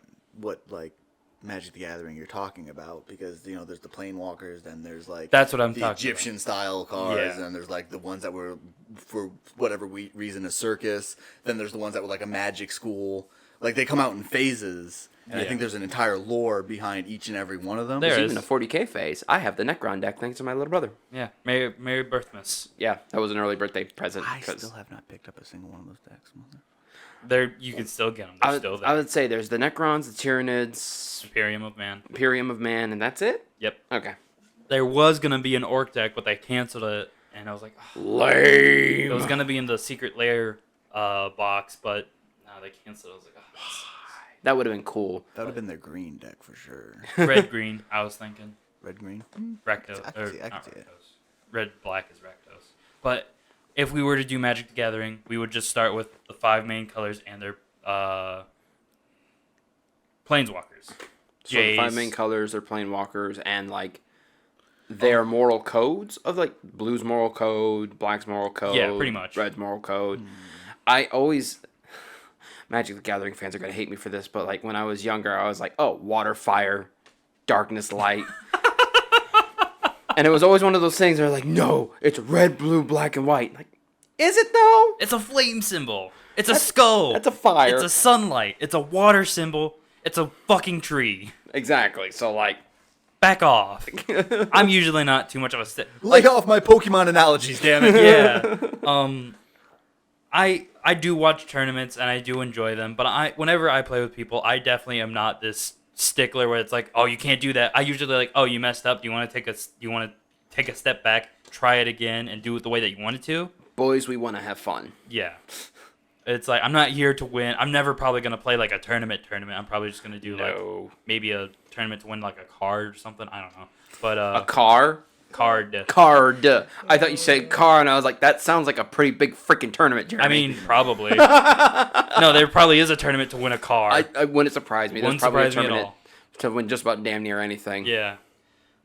like Magic the Gathering you're talking about, because there's the Planewalkers, then there's like that's what I'm the talking Egyptian about. style cards, and there's like the ones that were for whatever reason a circus, then there's the ones that were like a magic school. Like they come out in phases, and I think there's an entire lore behind each and every one of them. There's even a 40k phase. I have the Necron deck thanks to my little brother. Yeah, Merry Birthmas. Yeah, that was an early birthday present. I still have not picked up a single one of those decks. You can still get them. They're still there. I would say there's the Necrons, the Tyranids, Imperium of Man, and that's it? Yep. Okay. There was going to be an Orc deck, but they canceled it, and I was like, oh. Lame. It was going to be in the Secret Lair box, but no, they canceled it. I was like, oh, that would have been cool. That would have been their green deck for sure. Red-green, I was thinking. Red-green? Recto. I can see it. Red-black is Rectos. But if we were to do Magic the Gathering, we would just start with the 5 main colors and their Planeswalkers. So the 5 main colors, their Planewalkers, and like their moral codes of like blue's moral code, black's moral code. Yeah, pretty much. Red's moral code. Magic the Gathering fans are going to hate me for this, but like when I was younger, I was like, oh, water, fire, darkness, light. And it was always one of those things where like, no, it's red, blue, black, and white. Like, is it though? It's a flame symbol. It's a skull. That's a fire. It's a sunlight. It's a water symbol. It's a fucking tree. Exactly. So like, back off. I'm usually not too much of a Lay off my Pokemon analogies, damn it. Yeah. I do watch tournaments and I do enjoy them, but whenever I play with people, I definitely am not this stickler where it's like, oh, you can't do that. I usually like, oh, you messed up. Do you want to take a step back, try it again, and do it the way that you wanted to? Boys, we want to have fun. Yeah. It's like, I'm not here to win. I'm never probably going to play like a tournament. I'm probably just going to do like maybe a tournament to win like a card or something. I don't know. But a car? Card. I thought you said car, and I was like, that sounds like a pretty big freaking tournament, Jeremy. I mean, probably. No, there probably is a tournament to win a car. I wouldn't surprise me. Wouldn't There's probably surprise a me at tournament to win just about damn near anything. Yeah.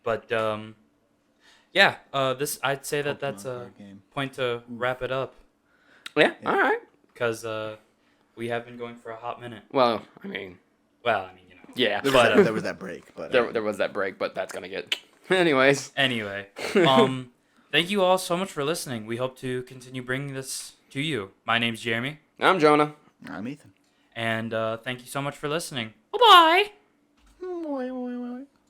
But, I'd say that's a point to wrap it up. Yeah, all right. Because we have been going for a hot minute. Well, I mean, Yeah. There was that break. But there was that break, but that's going to get... Anyways. Anyway. Thank you all so much for listening. We hope to continue bringing this to you. My name's Jeremy. I'm Jonah. I'm Ethan. And thank you so much for listening. Bye-bye.